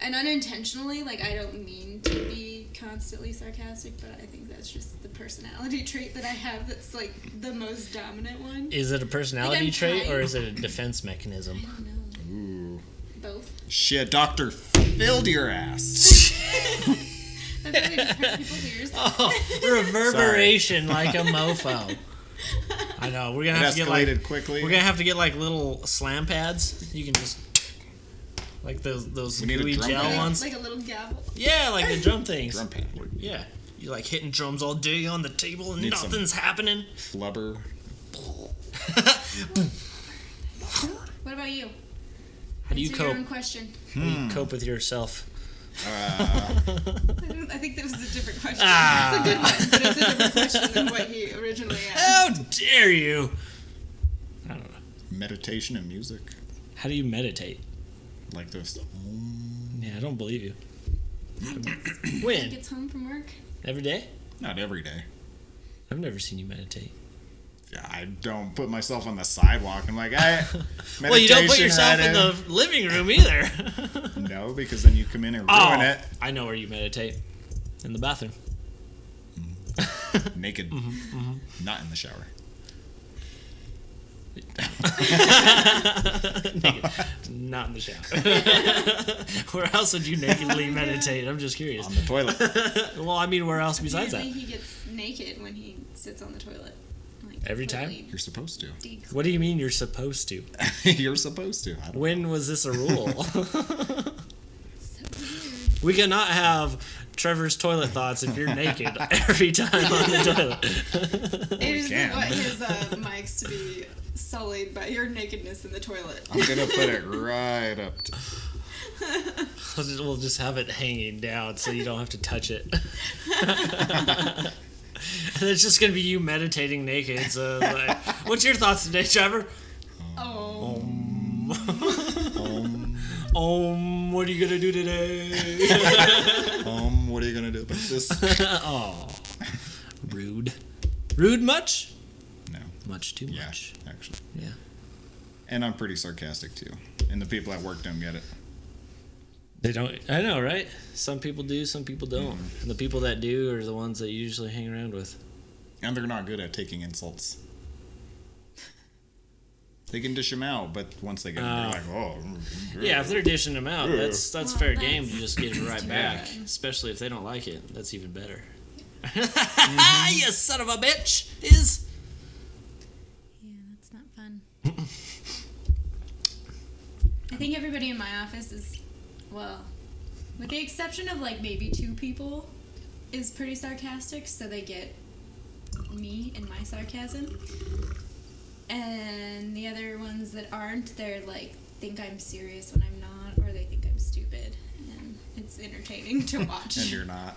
And unintentionally, like I don't mean to be constantly sarcastic, but I think that's just the personality trait that I have that's like the most dominant one. Is it a personality I'm trait kind. or is it a defense mechanism? I don't know. Ooh. Both. Shit, doctor filled your ass. That really just hurt people's ears. Oh, reverberation like a mofo. I know. We're gonna It have to get like escalated quickly. we're gonna have to get like little slam pads. You can just like those We need a gooey drum gel pad. ones. Like a little gavel. Yeah, like the drum things. Drum pad. Yeah, you like hitting drums all day on the table and Need some- nothing's happening. Flubber. What about you? How do you Answer your cope? own question. How do you cope with yourself? I think that was a different question. Ah. It's a good one, but it's a different question than what he originally asked. How dare you? I don't know. Meditation and music. How do you meditate? Like this. Yeah, I don't believe you. He When? gets home from work. Every day? Not every day. I've never seen you meditate. Yeah, I don't put myself on the sidewalk. I'm like, Well, you don't put meditation, yourself in right? the living room either. No, because then you come in and ruin it. I know where you meditate. In the bathroom. Naked. Not in the shower. Naked. Not in the shower. Where else would you nakedly meditate? I'm just curious. On the toilet. Well, I mean, where else besides that? Apparently he gets naked when he sits on the toilet. Like, Every time? completely You're supposed to. declothed. What do you mean you're supposed to? You're supposed to. I don't When was this a rule? So weird. We cannot have Trevor's toilet thoughts if you're naked every time on the toilet. I just can. want his mics to be sullied by your nakedness in the toilet. I'm gonna put it right up to. We'll just have it hanging down so you don't have to touch it. And it's just gonna be you meditating naked. So, like, what's your thoughts today, Trevor? Oh. What are you gonna do today? What are you gonna do about this? Oh, rude. Rude much? No. Much too Yeah, much. actually. Yeah. And I'm pretty sarcastic too. And the people at work don't get it. They don't. I know, right? Some people do, some people don't. And the people that do are the ones that you usually hang around with. And they're not good at taking insults. They can dish them out, but once they get them, they're like, oh. Yeah, if they're dishing them out, that's Well, fair that's game to just give it right back. different. Especially if they don't like it. That's even better. Mm-hmm. You son of a bitch! Is. Yeah, that's not fun. I think everybody in my office is, well, with the exception of like maybe 2 people, is pretty sarcastic, so they get me and my sarcasm. And the other ones that aren't, they're like, think I'm serious when I'm not, or they think I'm stupid. And it's entertaining to watch. And you're not.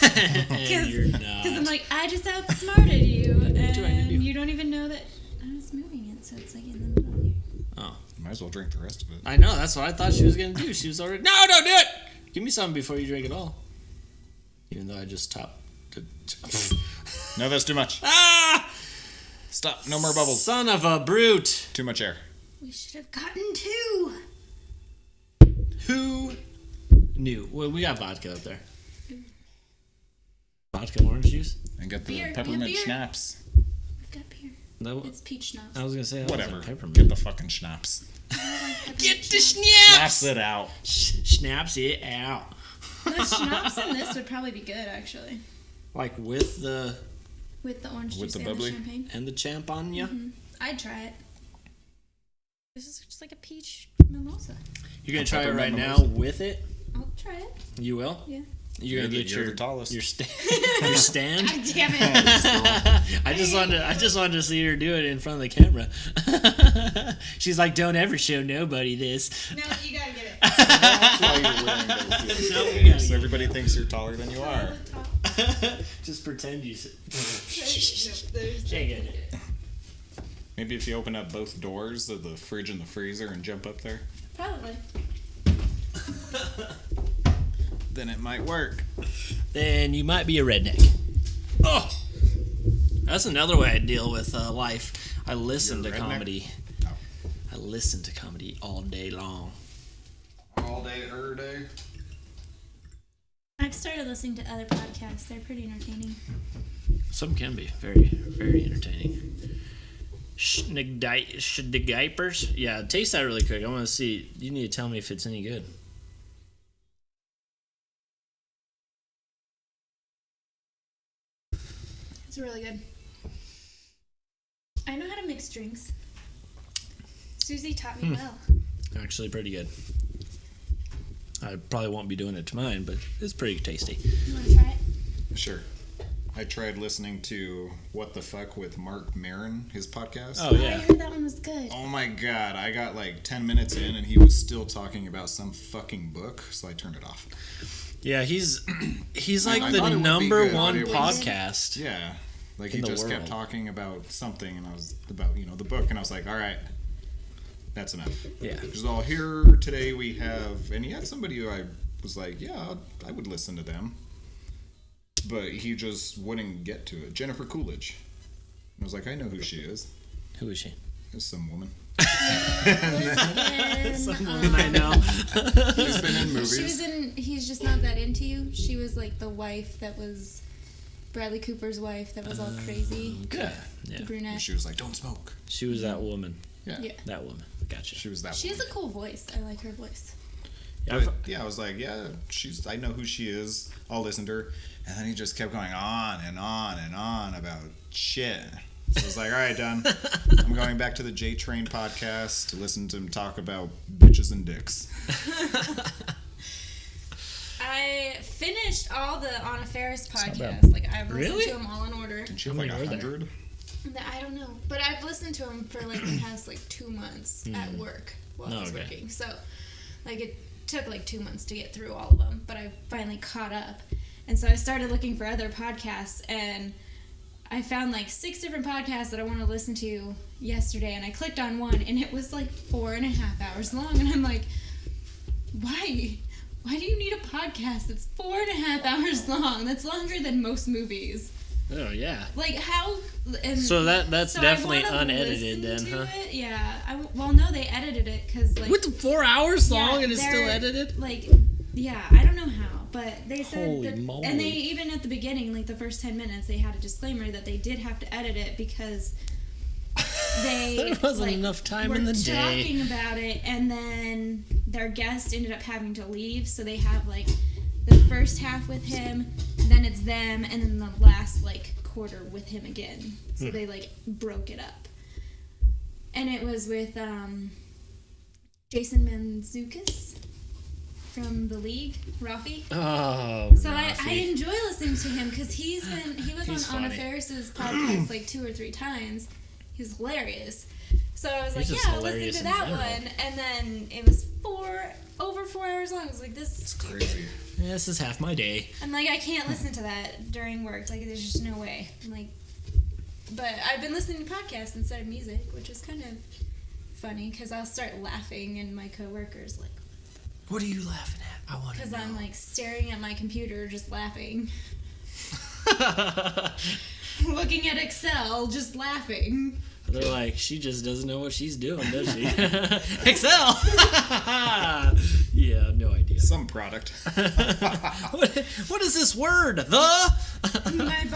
And you're not. Because I'm like, I just outsmarted you, do I need to and do? you don't even know that I was moving it, so it's like in the middle here. Oh. Might as well drink the rest of it. I know, that's what I thought she was gonna do. She was already. No, don't do it! Give me something before you drink it all. Even though I just topped. No, that's too much. Ah! Stop. No more bubbles. Son of a brute! Too much air. We should have gotten 2. Who knew? Well, we got vodka up there. Vodka orange juice? And get the Beer, we have peppermint beer. schnapps. We've got beer. No, It's peach schnapps. I was gonna say Whatever. Peppermint. Get the fucking schnapps. Get the Schnapps schnapps! it out. Schnapps it out. The schnapps in this would probably be good, actually. Like with the With the orange With juice the and bubbly? the champagne. and the champagne. I'd try it. This is just like a peach mimosa. You're gonna try it right Peppermint now mimosa. with it. I'll try it. You will. Yeah. You're gonna get You're your the tallest. your stand. God damn it. I just wanted to see her do it in front of the camera. She's like, "Don't ever show nobody this." No, you gotta get it. That's why you're wearing those heels. No, we gotta So get everybody thinks you're taller than you are. Just pretend you. There's Can't get it. Maybe if you open up both doors of the fridge and the freezer and jump up there, probably. then it might work. Then you might be a redneck. Oh, that's another way I deal with life. I listen to You're a redneck? comedy. Oh. I listen to comedy all day long. All day, every day. I've started listening to other podcasts. They're pretty entertaining. Some can be very, very entertaining. Schniggipers? Yeah, taste that really quick. I want to see. You need to tell me if it's any good. It's really good. I know how to mix drinks. Susie taught me well. Actually, pretty good. I probably won't be doing it to mine, but it's pretty tasty. You want to try it? Sure. I tried listening to What the Fuck with Mark Maron, his podcast. Oh, I yeah. heard that one was good. Oh my god, I got like 10 minutes in and he was still talking about some fucking book, so I turned it off. Yeah, he's like I the thought it would be number good, one but it was- podcast. Yeah. Like In he the just kept world. talking about something and I was about, the book, and I was like, all right, that's enough. Yeah. Because all here today we have, and he had somebody who I was like, yeah, I would listen to them. But he just wouldn't get to it. Jennifer Coolidge. And I was like, I know who she is. Who is she? It's some woman. Some woman I know. She's been in She was movies. in He's Just Not That Into You. She was like the wife that was Bradley Cooper's wife that was all crazy. Okay. Yeah. The brunette. And she was like, don't smoke. She was that woman. Yeah. Yeah. That woman. Gotcha. She was that She woman. has a cool voice. I like her voice. Yeah, But, yeah, I was like, yeah, I know who she is. I'll listen to her. And then he just kept going on and on and on about shit. So I was like, all right, done. I'm going back to the J Train podcast to listen to him talk about bitches and dicks. I finished all the Anna Faris not podcasts. bad. Like I've listened Really? to them all in order. Didn't she have How like many were there? 100? I don't know, but I've listened to them for like the past like 2 months at work while I was Okay. working. So like it took like 2 months to get through all of them, but I finally caught up. And so I started looking for other podcasts, and I found like 6 different podcasts that I want to listen to yesterday, and I clicked on one, and it was like 4.5 hours long, and I'm like, why? Why do you need a podcast that's 4.5 hours long? That's longer than most movies. Oh yeah. Like how? And So that's so I definitely wanna unedited listen then, to huh? it. Yeah. Well, no, they edited it because like With 4 hours yeah, long and it's still they're, edited? Like, yeah, I don't know how, but they said Holy that, moly. and they even at the beginning, like the first 10 minutes, they had a disclaimer that they did have to edit it because they There wasn't like, enough time were in the day. talking about it, and then their guest ended up having to leave, so they have like the first half with him, then it's them, and then the last like quarter with him again. So they like broke it up, and it was with Jason Mantzoukas from The League, Rafi. Oh. So I Rafi. enjoy listening to him because he was He's on Anna funny. Faris's podcast like 2 or 3 times. He was hilarious. So I was He's like, just yeah, I'll listen hilarious to in that general. one. And then it was over 4 hours long. I was like, this. Crazy. Yeah, this is half my day. I'm like, I can't listen to that during work. Like, there's just no way. I'm like, but I've been listening to podcasts instead of music, which is kind of funny because I'll start laughing and my coworkers like, What are you laughing at? I want to because know. I'm like staring at my computer just laughing, looking at Excel just laughing. They're like, she just doesn't know what she's doing, does she? Excel! Yeah, no idea. Some product. What is this word? The? My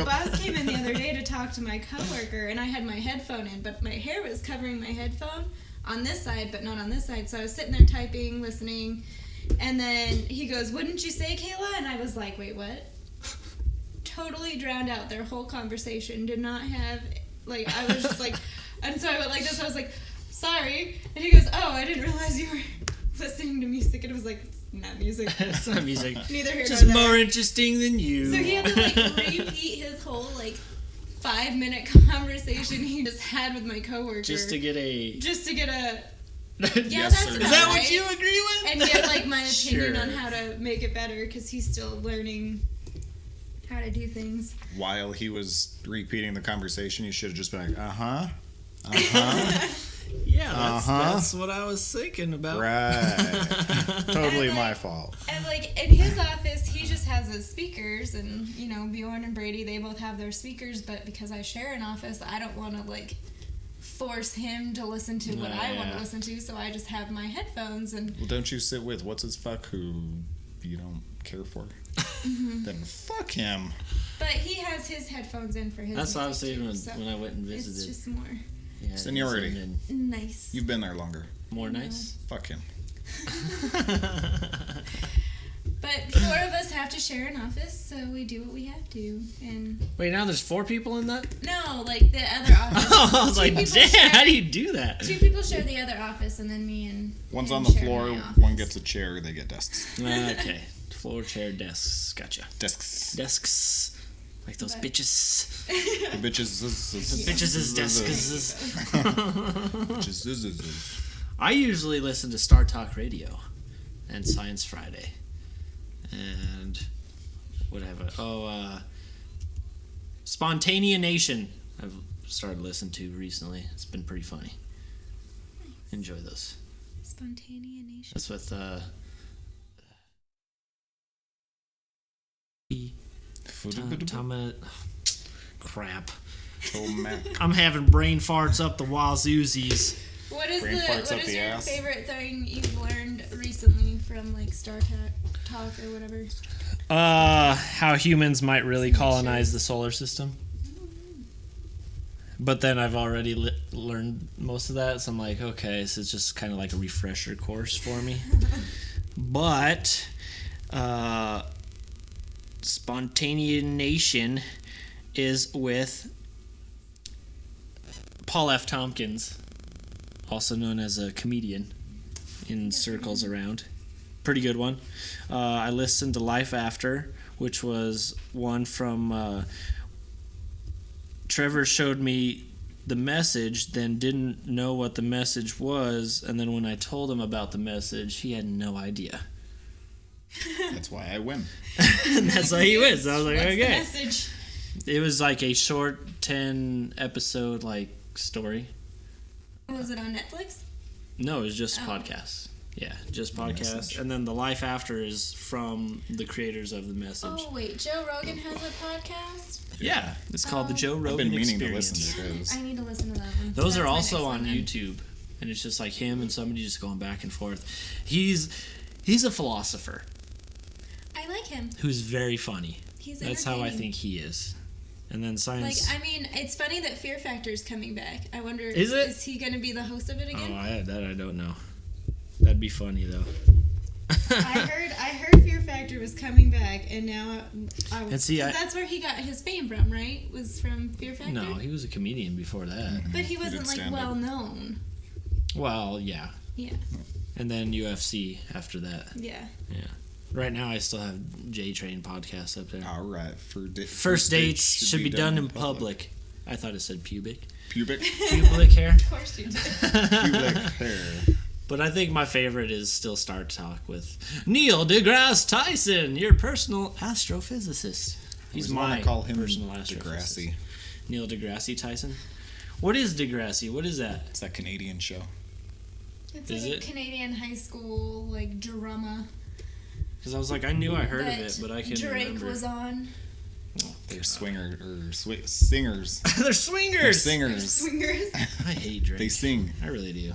boss came in the other day to talk to my coworker, and I had my headphone in, but my hair was covering my headphone on this side, but not on this side. So I was sitting there typing, listening, and then he goes, "Wouldn't you say, Kayla?" And I was like, "Wait, what?" Totally drowned out their whole conversation. Did not have, like, I was just like, and so I went like this. I was like, sorry. And he goes, oh, I didn't realize you were listening to music. And it was like, it's not music. It's not music. Neither here Just nor there. more interesting than you. So he had to like repeat his whole like 5-minute conversation he just had with my coworker. Just to get a... Yeah, Yes, that's sir. about Is that right. what you agree with? And get like my opinion Sure. on how to make it better because he's still learning how to do things. While he was repeating the conversation, you should have just been like, Yeah, Uh-huh. that's what I was thinking about. right. Totally And, my like- fault. And like in his office, he just has his speakers, and you know Bjorn and Brady, they both have their speakers. But because I share an office, I don't want to like force him to listen to what I want Yeah. to listen to. So I just have my headphones and. Well, don't you sit with what's his fuck who you don't care for? Then fuck him. But he has his headphones in for his. That's what I was music, saying too, when, so when I went and It's visited. just more Yeah, Seniority. and nice. You've been there longer. more nice. Fuck him. But 4 of us have to share an office, so we do what we have to. And Wait, now there's 4 people in that? no, like the other office. I was like, people damn, share- how do you do that? 2 people share the other office, and then me and One's him on the share floor, my office. one gets a chair, they get desks. Okay. Floor, chair, desks. Gotcha. Desks. Desks. Like those But- bitches. The bitches. Bitches is desks. Bitches. I usually listen to Star Talk Radio and Science Friday. And what have I? Spontanea Nation. I've started listening to recently. It's been pretty funny. Enjoy those. Spontanea Nation. That's with crap. Oh, Mac. I'm having brain farts up the wazoozies. What is Brain farts what up is the your ass. favorite thing you've learned recently from like Star Talk or whatever? How humans might really colonize the solar system. But then I've already learned most of that, so I'm like, okay, so it's just kind of like a refresher course for me. But Spontanea Nation is with Paul F. Tompkins, also known as a comedian in circles around. Pretty good one. I listened to Life After, which was one from Trevor showed me the message, then didn't know what the message was, and then when I told him about the message, he had no idea. That's why I win. And that's how he wins. I was like, What's the okay. message? It was like a short 10 episode like story. Was it on Netflix? No, it was just Oh. podcasts. Yeah, just podcasts. Message. And then the Life After is from the creators of the message. Oh wait, Joe Rogan has a podcast. Yeah, it's called the Joe Rogan I've been meaning Experience. to listen to those. I need to listen to that one. Those That's are my also next on one then. YouTube, and it's just like him and somebody just going back and forth. He's a philosopher I like him. who's very funny. He's That's how I entertaining. think he is. And then Like, science. I mean, it's funny that Fear Factor's coming back. I wonder, Is it? is he going to be the host of it Oh, again? I don't know. That'd be funny though. I heard Fear Factor was coming back, and now I And see, 'cause that's where he got his fame from, right? Was from Fear Factor. No, he was a comedian before that. but he did wasn't like stand-up. well known. Well, yeah. Yeah, And then UFC after that. yeah. Yeah. Right now, I still have J Train podcast up there. All right. First dates should be done in public. I thought it said pubic. Pubic. Pubic hair. Of course you did. Pubic hair. But I think my favorite is still Star Talk with Neil deGrasse Tyson, your personal astrophysicist. He's Always wanna my call him personal astrophysicist. Degrassi. Neil deGrasse Tyson. What is Degrassi? What is that? It's that Canadian show. It's Is like it? a Canadian high school like drama Because I was like, I knew I heard of that it, but I couldn't Drake remember. was on. Oh, They're singers. They're swingers. They're singers. Swingers. I hate Drake. They sing. I really do.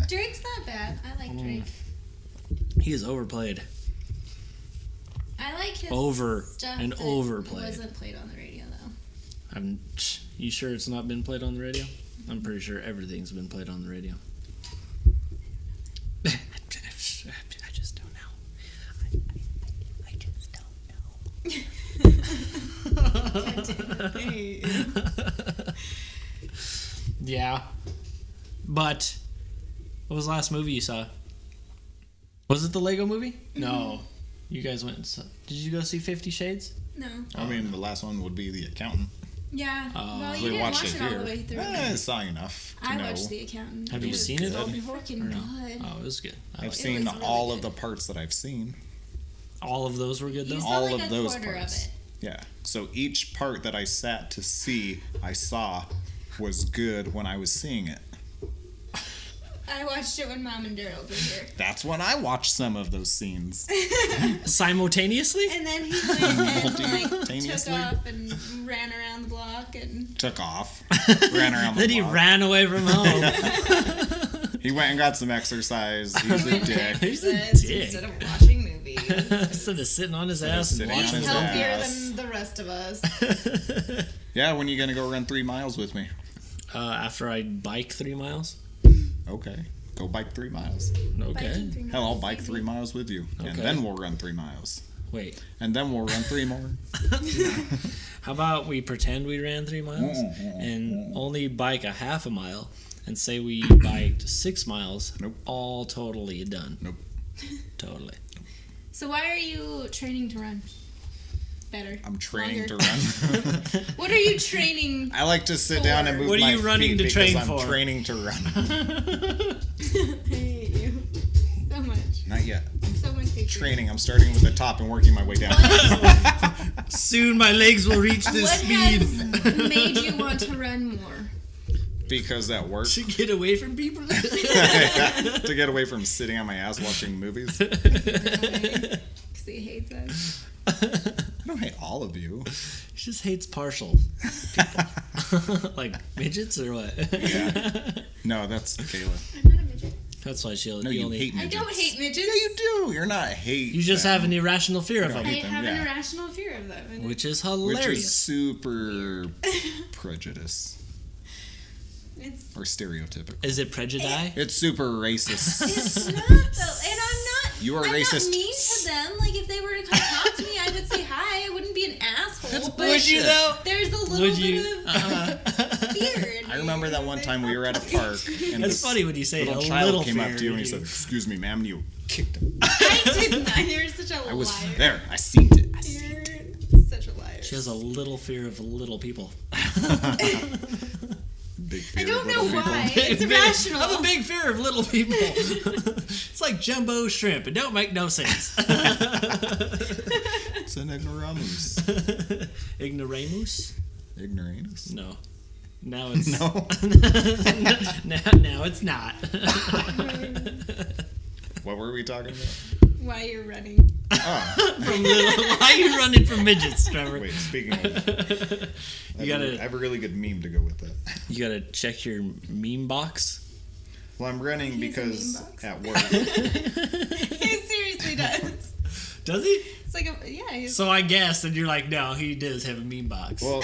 Drake's not bad. I like Drake. He is overplayed. I like his Over stuff and that overplayed. wasn't played on the radio though. You sure it's not been played on the radio? I'm pretty sure everything's been played on the radio. I just don't know. I just don't know. Yeah. But What was the last movie you saw? Was it the Lego movie? No. You guys went and saw... Did you go see 50 Shades? No. I mean, the last one would be The Accountant. Yeah. Well, you We didn't watched watch it it all here. the way through. I saw enough to I know. watched The Accountant. Have you was seen it all before? freaking Or no? good. Oh, it was good. I've It seen was really all good. of the parts that I've seen. All of those were good, though? You saw all like of a those quarter parts. of it. Yeah. So each part that I sat to see, I saw was good when I was seeing it. I watched it when Mom and Daryl were here. That's when I watched some of those scenes. Simultaneously? And then he went and like took Simultaneously? off and ran around the block and Took off. Ran around the Then he block. ran away from home. He went and got some exercise. He's a dick. He's a Exercise dick. instead of watching movies. Instead of sitting on his ass and sitting on watching his He's ass. healthier ass. than the rest of us. Yeah, when you gonna go run 3 miles with me? After I bike 3 miles? Okay. Go bike 3 miles. Okay. Hell, I'll bike 3 miles with you. And Okay. then we'll run 3 miles. Wait. And then we'll run 3 more. How about we pretend we ran 3 miles and only bike a half a mile and say we biked 6 miles? Nope. All totally done. Nope. Totally. So why are you training to run? Better. I'm training Longer. to run. What are you training? I like to sit down and move What are my you running feet to because train I'm for? training to run. I hate you so much. Not yet. So much hate. Training. I'm starting with the top and working my way down. Soon my legs will reach this What speed. has made you want to run more? Because at work, To get away from people. to get away from sitting on my ass watching movies. Because he hates us. I don't hate all of you. He just hates partial people. Like midgets or what? Yeah. No, that's Kayla. I'm not a midget. That's why she No, you you only hate I midgets. don't hate midgets. Yeah, you do. You're not hate. You just have them, an irrational fear of You don't them, I hate them, have an yeah. irrational fear of them. And which is which hilarious. is super prejudice it's or stereotypical. Is it prejudice? It's super racist. It's not though, and I'm not. You are I'm racist. not mean to them. Like if they were to come talk to me, I would say hi. I wouldn't be an asshole. But Would you though? there's a little Would you? bit of fear. In I remember that one time we were at a park and That's this funny when you say little a child little came up fear to you and in he you. said, "Excuse me, ma'am," and you kicked him. I did not. You're such a I was liar. there. I seen it. You're such a liar. She has a little fear of little people. Big I fear don't of know little people. why. It's irrational. I have a big fear of little people. It's like jumbo shrimp. It don't make no sense. It's an ignoramus. Ignoramus? Ignoramus? No. Now it's No. now it's not. What were we talking about? Why you're running? Oh, From little, why are you running from midgets, Trevor? wait. Speaking of, I gotta- have a really good meme to go with that. You gotta check your meme box. Well, I'm running He's a because meme box. at work. He seriously does. Does he? It's like he's So I guess, and you're like, no, he does have a meme box. Well,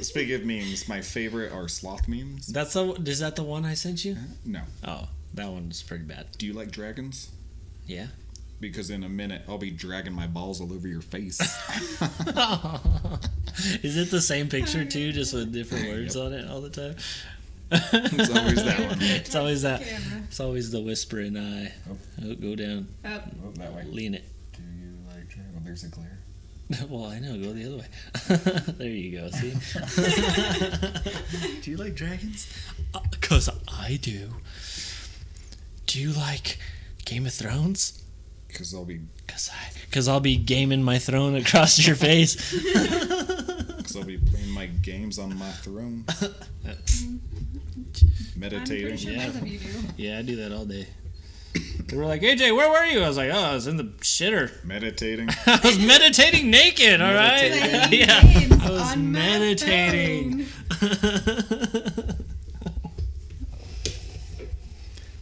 speaking of memes, my favorite are sloth memes. Is that the one I sent you? No. Oh, that one's pretty bad. Do you like dragons? Yeah. Because in a minute I'll be dragging my balls all over your face. Is it the same picture too, just with different words on it all the time? It's always that one. It's always that. camera. It's always the whispering eye. Oh, go down. Up. Oh, that way. Lean it. Do you like dragons? Oh, there's a glare. Well, I know. Go the other way. There you go. See? Do you like dragons? 'Cause I do. Do you like Game of Thrones? Because I'll be Cause I'll be gaming my throne across your face. playing my games on my throne. Meditating. I'm pretty sure Yeah. both of you do. Yeah, I do that all day. They were like, AJ, where were you? I was like, oh, I was in the shitter. Meditating. I was meditating naked, all right? Meditating. Yeah, Games I was on my meditating.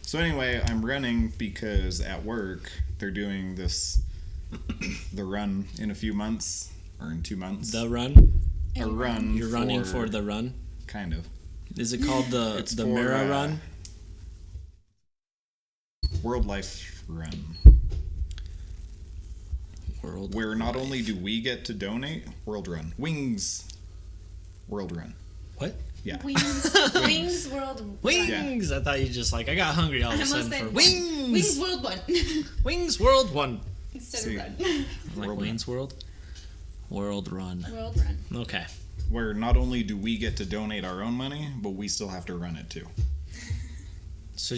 So anyway, I'm running because at work they're doing the run in a few months or in 2 months. The run? a run. You're running for the run? kind of Is it called the It's the for, Mira run? World Life Run, World. where not only do we get to donate, World Run Wings, World Run. What? Yeah. Wings World. Wings! I thought you just like, I got hungry all of a I almost sudden for said wings! Wings World 1. Wings World 1. Instead See. of Run. Like World Wayne's World? World Run. World Run. Okay. Where not only do we get to donate our own money, but we still have to run it too. So,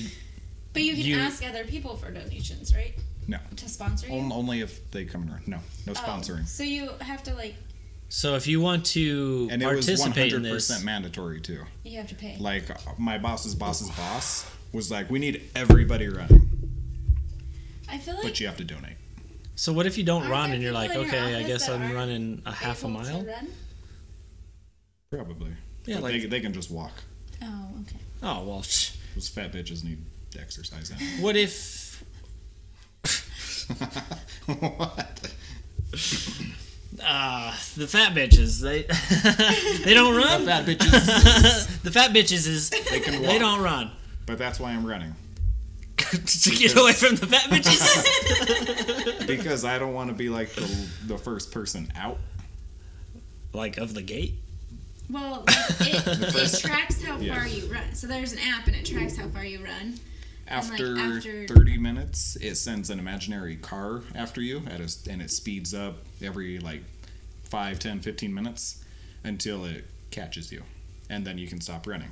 But you can You- ask other people for donations, right? No. To sponsor you? Only if they come and run. No sponsoring. So you have to like, so if you want to And it was participate 100% in this, mandatory too. you have to pay. Like my boss's boss was like, we need everybody running, I feel like but you have to donate. so what if you don't Aren't run there and you're like, people in your okay, I office guess that I'm aren't running a half a able to mile? run? Probably. Yeah, But like- they can just walk. Oh, okay. Oh, well, Those fat bitches need exercise. what if What? the fat bitches, they they don't run? Fat bitches. The fat bitches is, They can they walk. don't run. But that's why I'm running. To get away from the fat bitches? Because I don't want to be like the first person out. Like, of the gate? Well, it tracks how Yeah. far you run. So there's an app and it tracks how far you run. After, after- 30 minutes, it sends an imaginary car after you, and it speeds up every like 5, 10, 15 minutes until it catches you. And then you can stop running.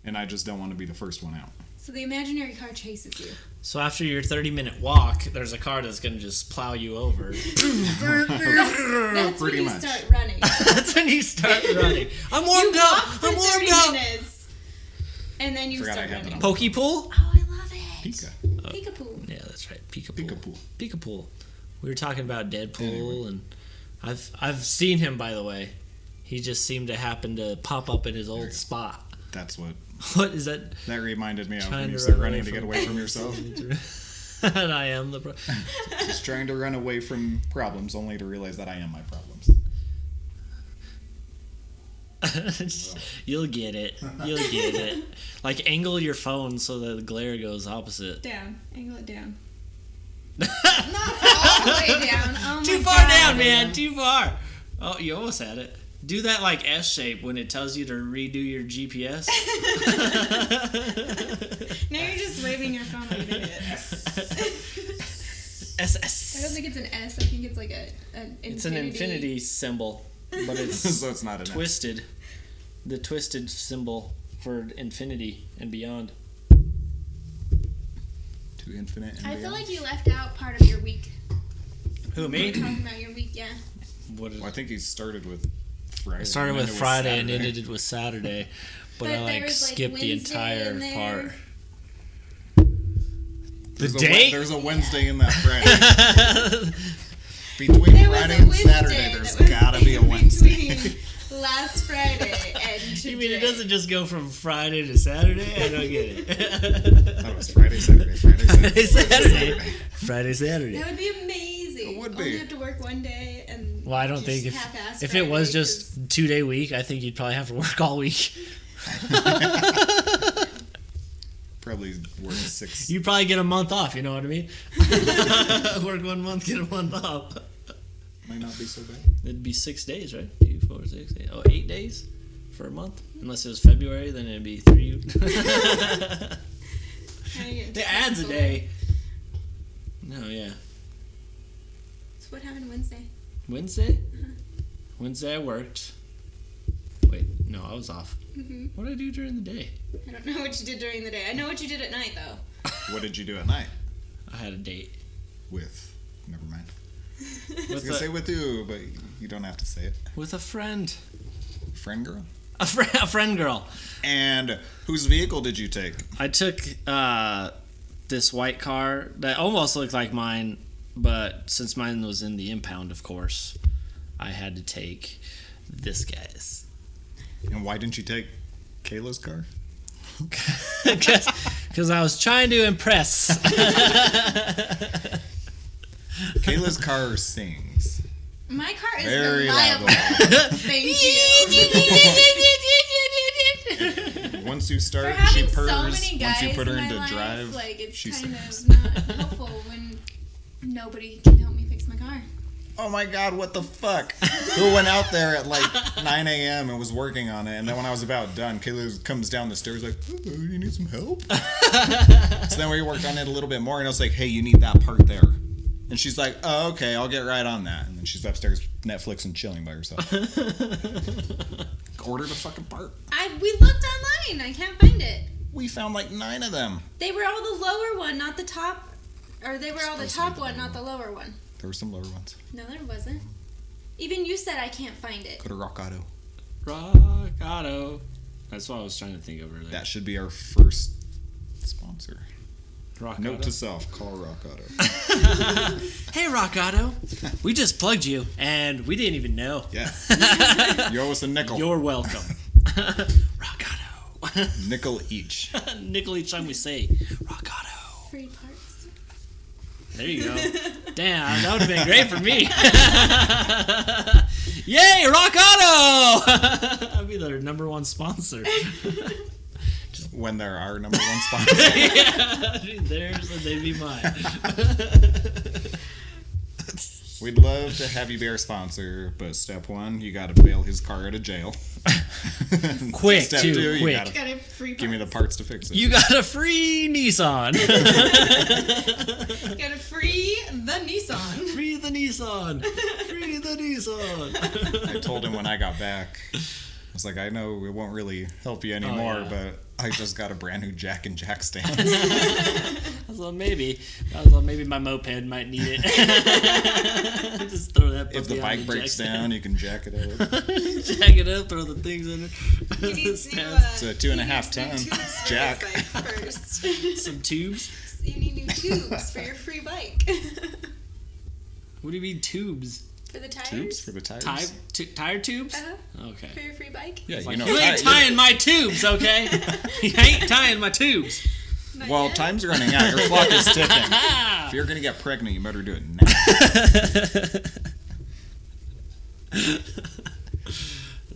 And I just don't want to be the first one out. So the imaginary car chases you. So after your 30-minute walk, there's a car that's going to just plow you over. That's Pretty when you much. start running. That's when you start running. I'm warmed You up! walk for I'm warmed 30 up! minutes, and then you Forgot start I had that running. on. Pokey pool? Oh, I love it. Pika. Peekaboo. Yeah, that's right. Peekaboo. Peekaboo. Peekaboo. We were talking about Deadpool, Anyway. and I've seen him, by the way. He just seemed to happen to pop up in his you old go. spot. That's what What is that? that reminded me of Trying when you to start run running away to get from- away from yourself. And I am the Just trying to run away from problems only to realize that I am my problems. You'll get it. You'll get it. Like, angle your phone so that the glare goes opposite. Down. Angle it down. Not all the way down. Oh my Too far God. down, man. Too far. Oh, you almost had it. Do that like S shape when it tells you to redo your GPS. Now you're just waving your phone like this. I don't SS. think it's an S. I think it's like an infinity. It's an infinity symbol, but it's So it's not enough. twisted. The twisted symbol for infinity and beyond. To infinite and I feel beyond. like you left out part of your week. Who, me? Talking about your week, yeah. What Well, I think he started with Friday. I started and with ended Friday and Saturday. ended it with Saturday, but I But like there's, like, skipped the Wednesday entire in there. part. There's The a date? There's a Wednesday in that Friday. Between There was Friday a and Wednesday Saturday, that there's was gotta be a in Wednesday. between last Friday and today. You mean it doesn't just go from Friday to Saturday? I don't get That it. was Friday, Saturday, Friday, Friday, Saturday. Saturday. Friday, Saturday. That would be amazing. It would Only be. have to work one day and. Well, I don't just think half-ass if it was Friday, just 2-day week, I think you'd probably have to work all week. Probably work 6. You'd probably get a month off, you know what I mean? Work 1 month, get a month off. Might not be so bad. It'd be 6 days, right? 2, 4, 6, 8. Oh, 8 days for a month? Unless it was February, then it'd be 3. Kinda get It adds a into day. No, yeah. So what happened Wednesday? Wednesday? Wednesday I worked. Wait, no, I was off. Mm-hmm. What did I do during the day? I don't know what you did during the day. I know what you did at night though. What did you do at night? I had a date. With. Never mind. I was With gonna say with you, but you don't have to say it. a friend. Friend girl? A friend girl. And whose vehicle did you take? I took this white car that almost looked like mine, but since mine was in the impound, of course, I had to take this guy's. And why didn't you take Kayla's car? Because I was trying to impress. Kayla's car sings. My car is Very reliable. loud. Thank you. Once you start, For she having purrs. so many guys Once you put her in into my life, drive, like it's she kind sings. of not helpful when nobody can help me fix my car. oh my god, what the fuck? Who went out there at like 9 a.m. and was working on it, and then when I was about done, Kayla comes down the stairs like, oh, you need some help? So then we worked on it a little bit more, and I was like, hey, you need that part there. And she's like, oh, okay, I'll get right on that. And then she's upstairs Netflix and chilling by herself. Ordered a fucking part. We looked online. I can't find it. We found like 9 of them. They were all the lower one, not the top. Or they were all the top one, not the lower one. There were some lower ones. No, there wasn't. Even you said I can't find it. Go to Rock Auto. Rock Auto. That's what I was trying to think of earlier. That should be our first sponsor. Rock Note Auto. to self, call Rock Auto. Hey, Rock Auto. We just plugged you, and we didn't even know. Yeah. You owe us a nickel. You're welcome. Rock Auto. Nickel each. Nickel each time we say Rock Auto. Free parts. There you go. Damn, that would have been great for me. Yay, Rock Auto! I'd be their number one sponsor. When they're our number one sponsor. Yeah, I'd be theirs and they'd be mine. We'd love to have you be our sponsor, but step 1, you gotta bail his car out of jail. Quick, Step too, 2, you quick. gotta Got a free give me the parts. parts to fix it. You got a free Nissan. Got to free the Nissan. Free the Nissan. Free the Nissan. I told him when I got back, I was like, I know it won't really help you anymore, yeah. but I just got a brand new Jack and Jack stand. I was like, maybe my moped might need it. Just throw that. If the puppy on bike breaks jack down, you can jack it out. jack it up, throw the things in it. You need to, It's a 2.5 ton jack. First. Some tubes. You need new tubes for your free bike. What do you mean tubes? For the tires? Tubes for the tires. Tire tubes? Uh-huh. For Okay. your free bike? Yeah, Like, you know. you ain't tying my tubes, okay? You ain't tying my tubes. Not Well, yet? time's running out. Your clock is ticking. Ah! If you're gonna get pregnant, you better do it now.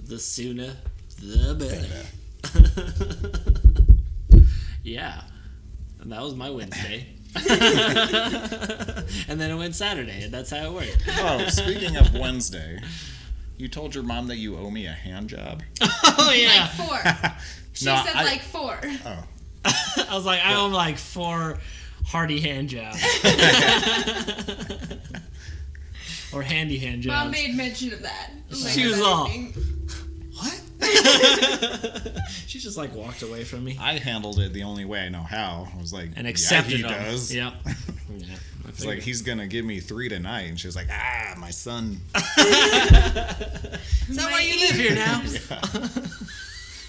The sooner, the better. Yeah. And that was my Wednesday. And then it went Saturday, and that's how it worked. Oh, speaking of Wednesday, you told your mom that you owe me a hand job. Oh, yeah. Like 4. She No, said like 4. Oh. I was like, I owe him like 4 hearty hand jobs. Or handy hand jobs. Mom made mention of that. She was all, evening. what? She just like walked away from me. I handled it the only way I know how. I was like, And accepted yeah, he them. does. Yep. Yeah, It's like, he's gonna give me 3 tonight. And she was like, my son. Is that why you live here now?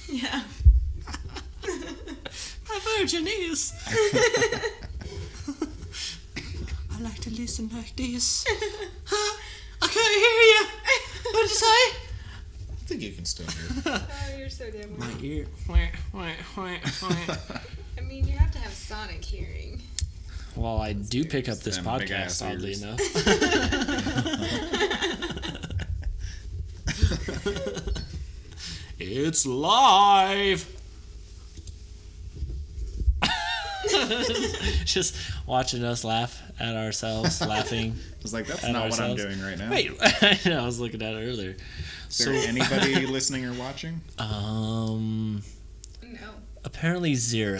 Yeah. My virgin is. I like to listen like this. Huh? I can't hear you. What did you say? I think you can still hear. Oh, you're so damn My weird. ear. I mean, you have to have sonic hearing. Well, I do pick up this Them podcast, big-ass oddly ears. enough. It's live. Just watching us laugh at ourselves, laughing. I was like, that's At not what I'm ourselves. doing right now. Wait, I know, I was looking at it earlier. Is there anybody listening or watching? No. Apparently 0.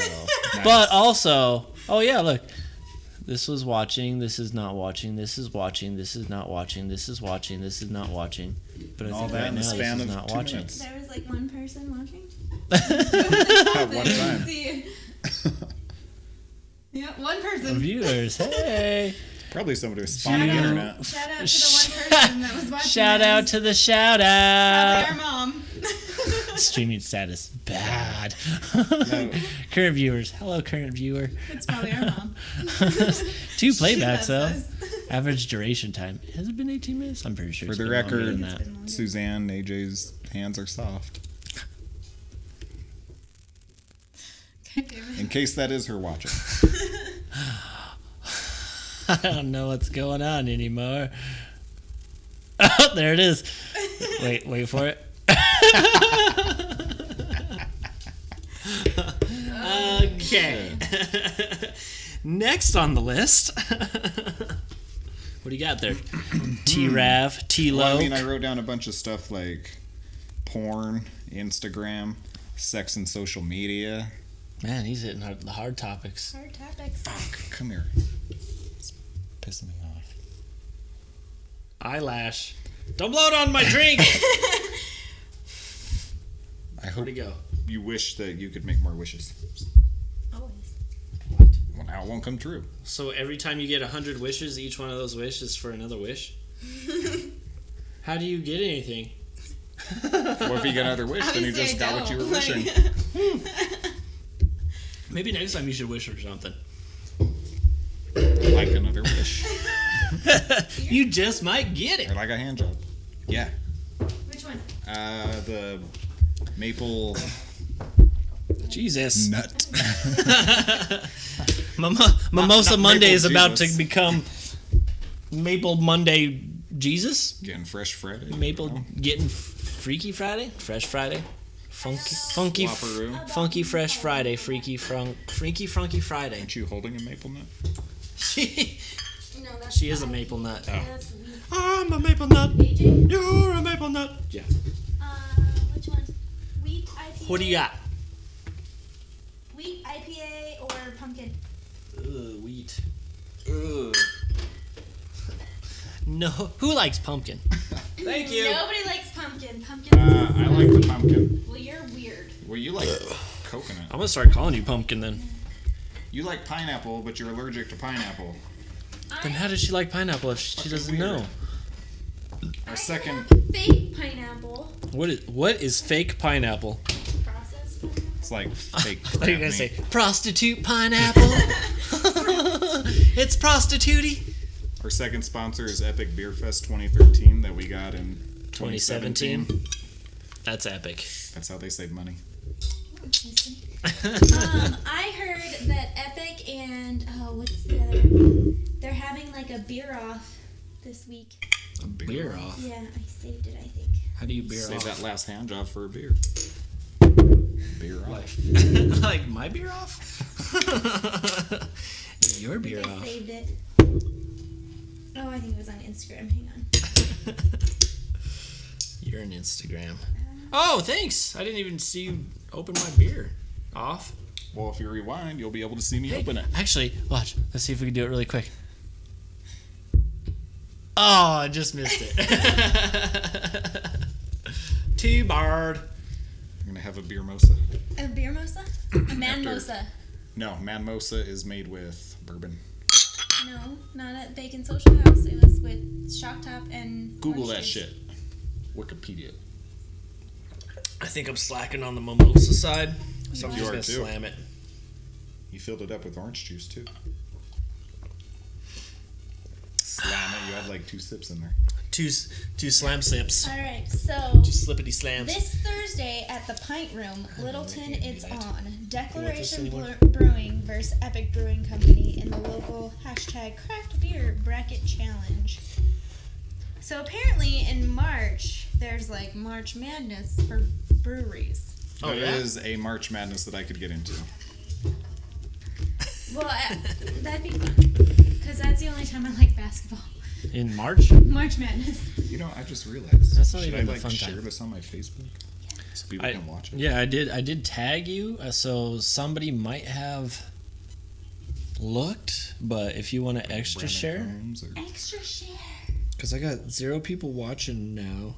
But also, oh yeah, look. This was watching, this is not watching, this is watching, this is not watching, this is watching, this is not watching. But I All think that right in the now span this is of not 2 watching. minutes. There was like one person watching. At one time. See. Yeah, one person. Viewers, hey! Probably somebody was spawning the Shout internet. Shout out to the one person that was watching. Shout out this. to the shout Probably out! our mom. Streaming status bad. No. Current viewers, hello, current viewer. It's probably our mom. 2 playbacks She though. loves us. Average duration time. Has it been 18 minutes? I'm pretty sure. For it's the been longer record, than that. Suzanne, AJ's hands are soft. God damn it. In case that is her watching. I don't know what's going on anymore. Oh, there it is. Wait for it. Okay. Next on the list. What do you got there? T-Rav, T-Lo. Well, I mean, I wrote down a bunch of stuff like porn, Instagram, sex and social media. Man, he's hitting the hard topics. Hard topics. Fuck, come here. It's pissing me off. Eyelash. Don't blow it on my drink! I hope Where'd it go? you wish that you could make more wishes. Always. Well, now it won't come true. So every time you get 100 wishes, each one of those wishes is for another wish? How do you get anything? Well, if you get another wish, then you Obviously, just I got what you were don't. wishing. Maybe next time you should wish for something. Like another wish. You just might get it. Or like a hand job. Yeah. Which one? The maple Jesus. nut. Mimosa not Monday Maple is about Jesus. to become Maple Monday Jesus? Getting fresh Friday. Maple getting Freaky Friday? Fresh Friday? Funky Whopperoo. Funky Fresh Friday, Freaky Funky Friday. Aren't you holding a maple nut? She No, that's she is a maple nut. That's weak. I'm a maple nut. AJ? You're a maple nut. Yeah. Which one? Wheat IPA? What do you got? Wheat IPA or pumpkin? Wheat. Ugh. No, who likes pumpkin? Thank you. Nobody likes pumpkin. Pumpkin. I like the pumpkin. Well, you're weird. Well, you like coconut. I'm gonna start calling you pumpkin then. You like pineapple, but you're allergic to pineapple. Then how does she like pineapple if she doesn't know? Our second, Fake pineapple. What is fake pineapple? Processed pineapple. it's like fake. I thought you were gonna crab say meat. prostitute pineapple. It's prostitute-y. Our second sponsor is Epic Beer Fest 2013 that we got in 2017. That's epic. That's how they save money. I heard that Epic and what's the other one? They're having like a beer off this week. A Beer off. Yeah, I saved it, I think. How do you beer Save off? that last hand job for a beer. Beer off. Like my beer off? Your beer I off. saved it. Oh, I think it was on Instagram. Hang on. You're an Instagram. Oh, thanks. I didn't even see you open my beer off. Well, if you rewind, you'll be able to see me open it. Actually, watch. Let's see if we can do it really quick. Oh, I just missed it. T-Bard. I'm gonna have a beer mosa. A beer mosa? A man After- mosa. No, man mosa is made with bourbon. No, not at Bacon Social House. It was with Shock Top and Google orange that juice. shit. Wikipedia. I think I'm slacking on the mimosa side, so I'm You just are gonna too. slam it. You filled it up with orange juice too. Slam it. You had like 2 sips in there. Two slam sips. All right, so Two slippity slams. this Thursday at the Pint Room, Littleton, it's that. on. Declaration anymore. Brewing versus Epic Brewing Company in the local #craft beer bracket challenge. So apparently in March, there's like March Madness for breweries. Oh, There yeah? is a March Madness that I could get into. Well, that'd be fun. Because that's the only time I like basketball. In March? March Madness. You know, I just realized. That's not should even I a like fun share time. this on my Facebook so people I- can watch it? Yeah, I did tag you, so somebody might have looked, but if you want to extra Brandon share, Combs or- Extra share. because I got 0 people watching now.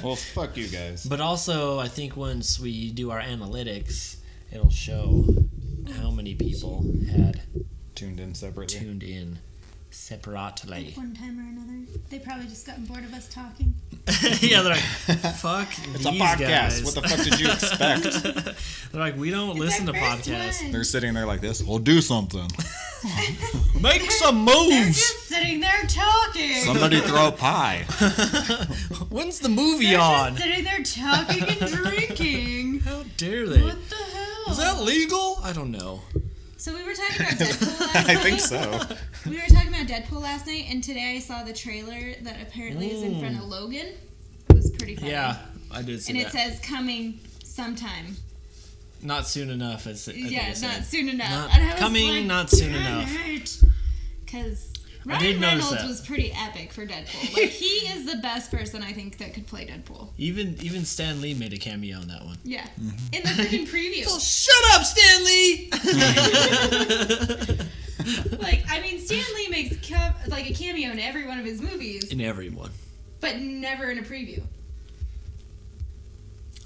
Well, fuck you guys. But also, I think once we do our analytics, it'll show how many people had Tuned in separately. tuned in separately. One time or another. They probably just gotten bored of us talking. Yeah, they're like, fuck It's a podcast. What the fuck did you expect? They're like, we don't listen to podcasts. They're sitting there like this. We'll do something. Make some They're moves. just sitting there talking. Somebody throw a pie. When's the movie They're on? just sitting there talking and drinking. How dare they? What the hell? Is that legal? I don't know. So we were talking about Deadpool last night. I think so. We were talking about Deadpool last night, and today I saw the trailer that apparently is in front of Logan. It was pretty funny. Yeah, I did see And that. it says coming sometime. Not soon enough. I think Yeah, it said. not soon enough. Not And I was coming, like, not soon enough. Because I did Ryan notice Reynolds that. was pretty epic for Deadpool. Like, he is the best person I think that could play Deadpool. Even Stan Lee made a cameo in that one. Yeah. In the freaking preview. Shut up, Stan Lee! Like, I mean, Stan Lee makes like a cameo in every one of his movies, In everyone. but never in a preview.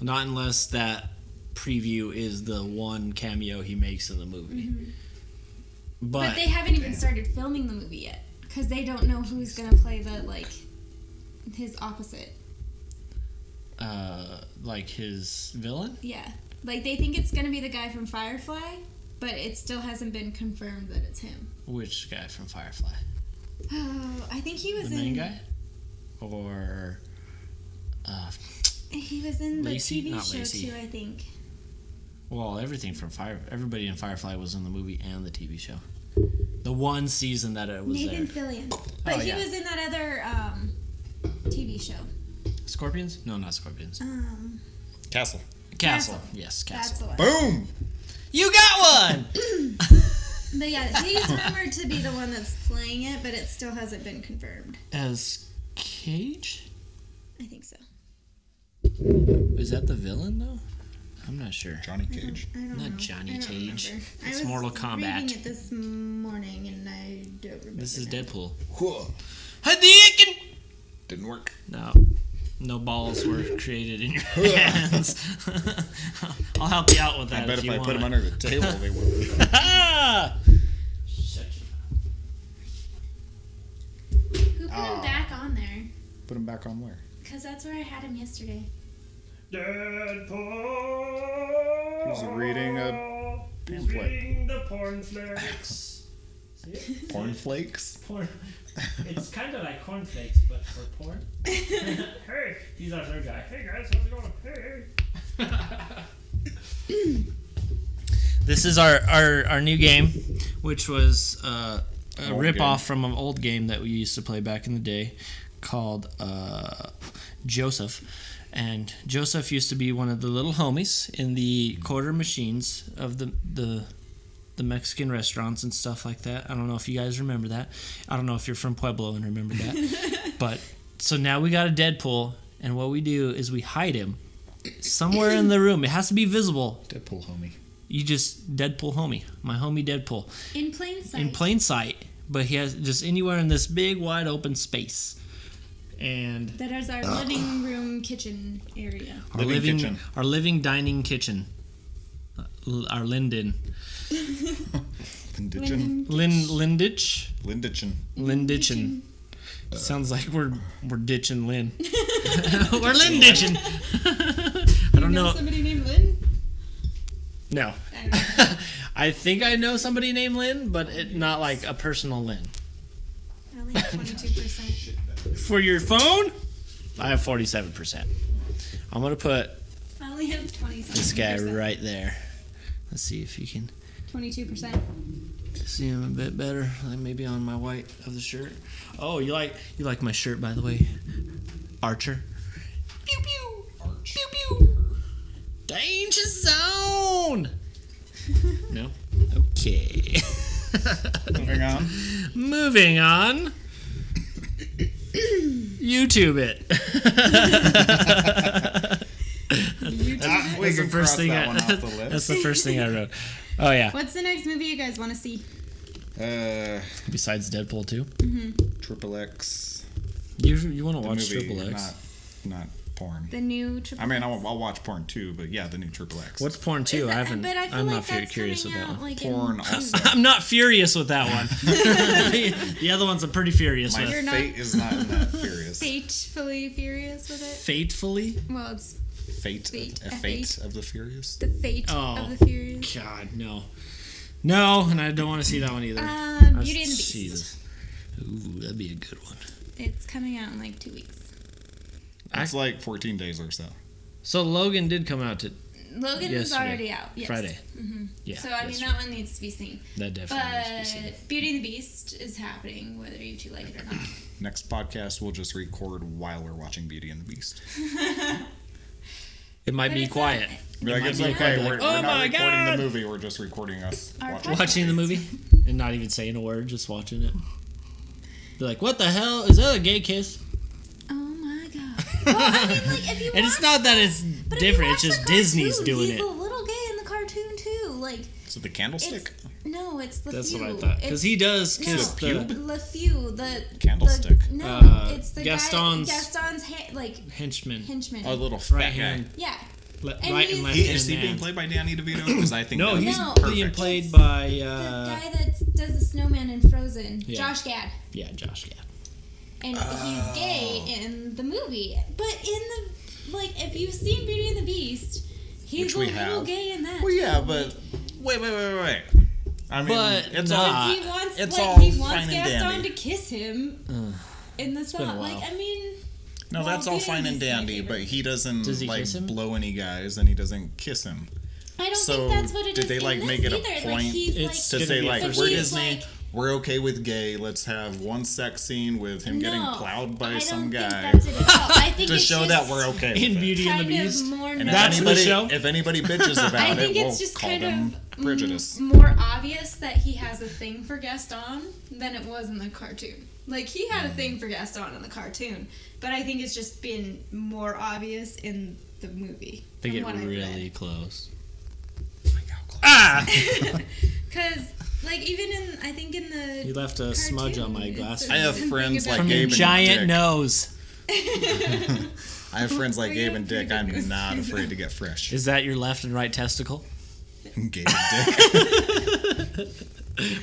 Not unless that preview is the one cameo he makes in the movie. But they haven't even started filming the movie yet, because they don't know who's gonna play the, like, his opposite. Like his villain? Yeah. Like, they think it's gonna be the guy from Firefly, but it still hasn't been confirmed that it's him. Which guy from Firefly? Oh, I think he was The in... main guy? Or He was in the Lacey? TV Not show, Lacey. too, I think. well, everybody in Firefly was in the movie and the TV show. The one season that it was Nathan there. Fillion. But Oh, he yeah. was in that other TV show. Scorpions? No, not Scorpions. Castle. Castle. Yes, That's Castle. the one. Boom! You got one! But yeah, he's rumored to be the one that's playing it, but it still hasn't been confirmed. As Cage? I think so. Is that the villain, though? I'm not sure. Johnny Cage. I don't Not know. Johnny I don't Cage. remember. It's I was Mortal Kombat. reading it this morning, and I don't remember. This is now. Deadpool. Whoa. Hadouken! Didn't work. No balls were created in your hands. I'll help you out with that. I bet if if you I want put them under the table, they would. Shut Who put him back on there? Put them back on where? Because that's where I had him yesterday. Deadpool. He's reading a pamphlet. Reading the cornflakes. Porn flakes? Porn. It's kind of like cornflakes, but for porn. Hey, he's our third guy. Hey guys, how's it going? Hey. This is our new game, which was a Old rip-off from an old game that we used to play back in the day called Joseph. And Joseph used to be one of the little homies in the quarter machines of the Mexican restaurants and stuff like that. I don't know if you guys remember that. I don't know if you're from Pueblo and remember that. But so now we got a Deadpool, and what we do is we hide him somewhere in the room. It has to be visible. Deadpool homie. You just Deadpool homie, my homie Deadpool, In plain sight. in plain sight. But he has just anywhere in this big wide open space. And That is our living room kitchen area. our Living kitchen. our living dining kitchen, our Linden. Linditchin. Linditch? Linditchin. Linditchin. Sounds like we're ditching Lynn. We're Lynn ditching. I don't know. Somebody named Lynn? No. I don't know. I think I know somebody named Lynn, but not like a personal Lynn. I only have 22%. For your phone, I have 47%. I'm gonna put I only have 27%. this guy right there. Let's see if you can 22%. see him a bit better, like maybe on my white of the shirt. Oh, you like my shirt, by the way, Archer. Pew pew. Arch. Pew pew. Danger zone. No. Okay. Moving on. Moving on. YouTube it. We can cross thing that I- one off the list. That's the first thing I wrote. Oh yeah. What's the next movie you guys want to see? Besides Deadpool 2, Triple X. you want to The watch movie, Triple X? not porn. The new Triple I mean, X? I'll watch porn too, but yeah, the new Triple X. What's porn 2? Is I that- haven't. but I feel I'm like not that's curious with coming that out, one. like, porn in also? I'm not furious with that one. The other one's I'm pretty furious My with. You're not- fate is not in that furious. Fatefully furious with it. Fatefully? Well, it's Fate. Fate. A fate of the furious. the fate Oh. of the furious. God, no. No, and I don't want to see that one either. Beauty and the Beast. Jesus. Ooh, that'd be a good one. It's coming out in like 2 weeks. It's like 14 days or so. So Logan did come out to Logan is Yesterday. already out. Yes. Friday. Yeah. So I mean yesterday. that one needs to be seen. That definitely needs to be seen. But Beauty and the Beast is happening, whether you two like it or not. Next podcast, we'll just record while we're watching Beauty and the Beast. It might But be it's quiet. Be like, might it's be okay. quiet, We're, like, we're oh not my recording God! the movie. We're just recording us Our watching. podcast. Watching the movie and not even saying a word, just watching it. They're like, what the hell? Is that a gay kiss? Oh my god. Well, I mean, like, if you And it's watch not that the- it's but if you different. watch It's just the Disney's cartoon, doing he's it. a little gay in the cartoon too. Like, So the candlestick? no, it's the That's few. what I thought. Because he does kiss the the LeFew, the Candlestick. no, it's the Gaston's- Gaston's henchman. henchman. Oh, little fat Right guy. hand. Yeah. And Right he's- and left He, hand is he man. being played by Danny DeVito? Because I think No, that he's No. being perfect. played It's by the guy that does the snowman in Frozen, Yeah. Josh Gad. yeah, Josh. Yeah. And he's gay in the movie. But in the, like, if you've seen Beauty and the Beast, he's Which a we little have. gay in that. Well, yeah, too. but wait. I mean, But it's nah. all. He wants, it's like, all he wants fine and Gaston dandy. to kiss him in the been a song. Like, while. I mean, No, well, that's all Beauty fine and Beast is my dandy, favorite. but he doesn't Does he like kiss him? blow any guys, and he doesn't kiss him. I don't So, think that's what it is. did they, like, in make this it a either. Like, point he's It's To gonna say be a like, first we're he's Disney, like- we're okay with gay. Let's have one sex scene with him getting No, plowed by I some don't guy think that's it at all. I think to it's show just that we're okay with In it. Beauty and the kind Beast. of more And That's if the anybody, show? if anybody bitches I about think it, it's we'll just call kind them of prejudice. more obvious that he has a thing for Gaston than it was in the cartoon. Like, he had a thing for Gaston in the cartoon, but I think it's just been more obvious in the movie. They from get what I've really read. close. Ah! Because, like, even in, I think in the You left a smudge on my cartoon, it glasses. says I have something friends about- like From your Gabe and giant Dick. nose. I have friends like We Gabe have and Dick. pretty I'm good not news. afraid to get fresh. Is that your left and right testicle? Gabe and Dick.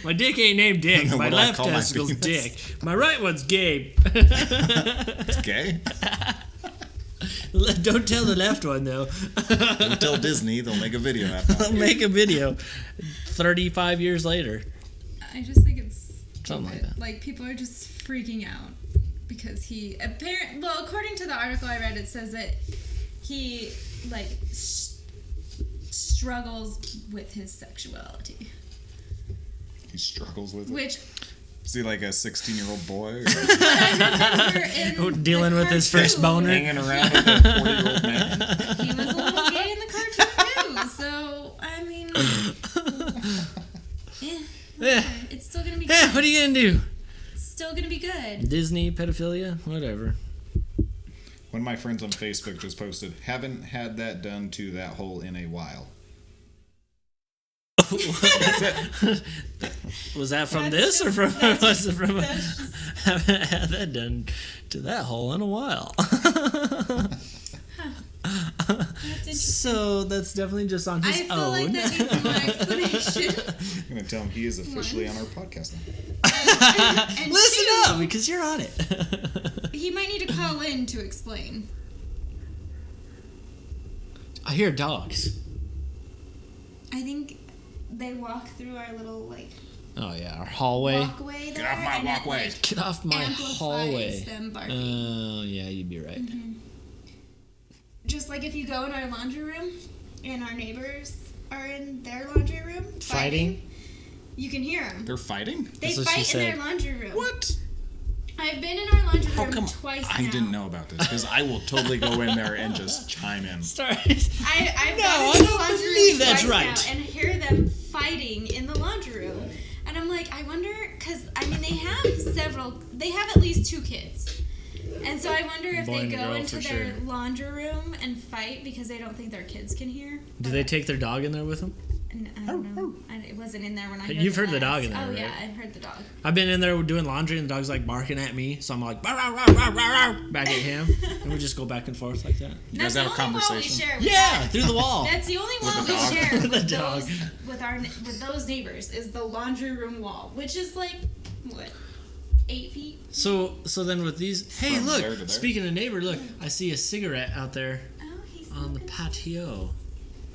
My dick ain't named Dick. What My do I left call my testicle's penis? Dick. My right one's Gabe. It's gay. Don't tell the left one though. Don't tell Disney. They'll make a video out of I'll it. make a video 35 years later. I just think it's Something like stupid. that. Like, people are just freaking out because he well, according to the article I read, it says that he like struggles with his sexuality, He struggles with it. which Is he like a 16-year-old boy? Or remember in Dealing the with his first cartoon, boner. hanging around with a 40-year-old man? He was a little gay in the cartoon too. So I mean, Yeah. it's still gonna be Yeah, good. what are you gonna do? It's still gonna be good. Disney, pedophilia, whatever. One of my friends on Facebook just posted, haven't had that done to that hole in a while. Was that from That's this or just- from? that's Was it from? that's just- Haven't had that done to that hole in a while. That's interesting. So that's definitely just on his I feel own. like that needs more explanation. I'm going to tell him he is officially on our podcast now. And Listen two, up, because you're on it. he might need to call in to explain. I hear dogs. I think they walk through our little like Oh yeah, our hallway. walkway there. off my and it, walkway. like, Get off my amplifies hallway. them barking. Oh yeah, you'd be right. Just like if you go in our laundry room and our neighbors are in their laundry room Fighting? you can hear them. They're fighting? They That's what she fight in their said. laundry room. What? I've been in our laundry How room come twice I now. didn't know about this? Because I will totally go in there and just chime in. Sorry. I've No, gone I into the don't laundry believe room that's twice right. now and hear them fighting in the laundry room. And I'm like, I wonder, because, I mean, they have at least 2 kids. And so I wonder if Boy they and a go girl, into for their sure. laundry room and fight because they don't think their kids can hear. Do they take their dog in there with them? And I don't know. It wasn't in there when I heard You've the heard the dog last- in there, Oh, right? yeah, I've heard the dog. I've been in there doing laundry and the dog's like barking at me, so I'm like "Bow, row, row, row, row, row," back at him, and we just go back and forth like that. You guys That's have a the only wall we conversation? share with Yeah, that. through the wall. That's the only wall the we dog? share The with dog. with those neighbors is the laundry room wall, which is like what, 8 feet? So then with these, hey From look, there to there. speaking of neighbor, look, I see a cigarette out there Oh, he's on the smoking. patio.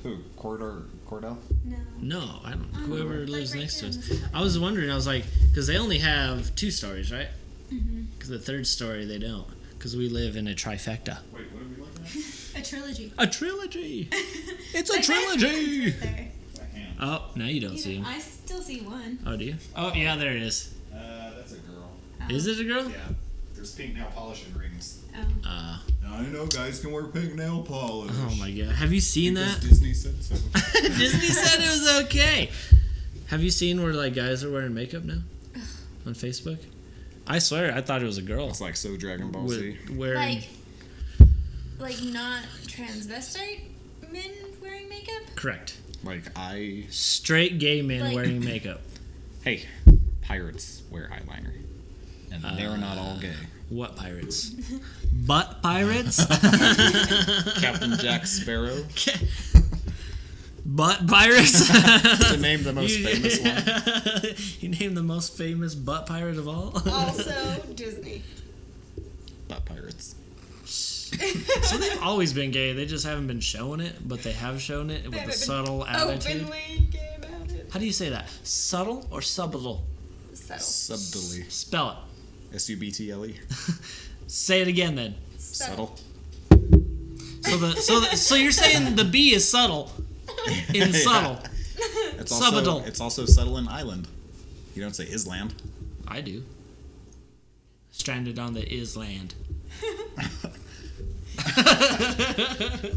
Who? Cordell? No. No, I don't. Whoever like lives right next to there us. on the side. I was wondering. I was like, because they only have 2 stories, right? Mm-hmm. Because the 3rd story they don't. Because we live in a trifecta. Wait, what are we looking at? A trilogy. A trilogy. It's a Like, my trilogy. friend's right there. A hand. Oh, now you don't You see know, him. I still see one. Oh, do you? Oh, yeah, there it is. That's a girl. Is it a girl? Yeah. There's pink nail polish and rings. Oh. I know guys can wear pink nail polish. Oh my god. Have you seen Because that? Disney said so. Disney said it was okay. Have you seen where like guys are wearing makeup now on Facebook? I swear, I thought it was a girl. It's like so Dragon Ball Z. Wearing Like not transvestite men wearing makeup? correct. Like Straight gay men Like- wearing makeup. hey, pirates wear eyeliner, and they're not all gay. What pirates? Butt pirates? Captain Jack Sparrow, Butt pirates? to name the most famous one. You named the most famous butt pirate of all? Also Disney. Butt pirates. So they've always been gay. They just haven't been showing it, but they have shown it with a subtle attitude. Openly gay about it. How do you say that? Subtle or subtle? Subtly. Spell it. SUBTLE. Say it again then. Subtle. So you're saying the B is subtle in subtle. It's Subtle. It's also subtle in island. You don't say island. I do. Stranded on the island.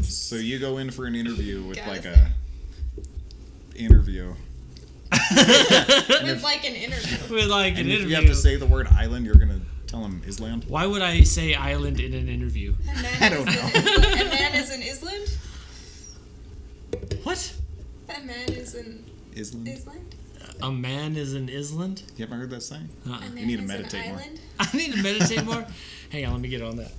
So you go in for an interview with Guys. like a interview. With like an interview. With like And an if interview. you have to say the word island, you're gonna tell them island. Why would I say island in an interview? I don't know. A man is in Island? What? That man is in Island. Island? A man is an island? You haven't heard that saying? Uh-uh. A man You need to is meditate an more. island? I need to meditate more. Hang on, let me get on that.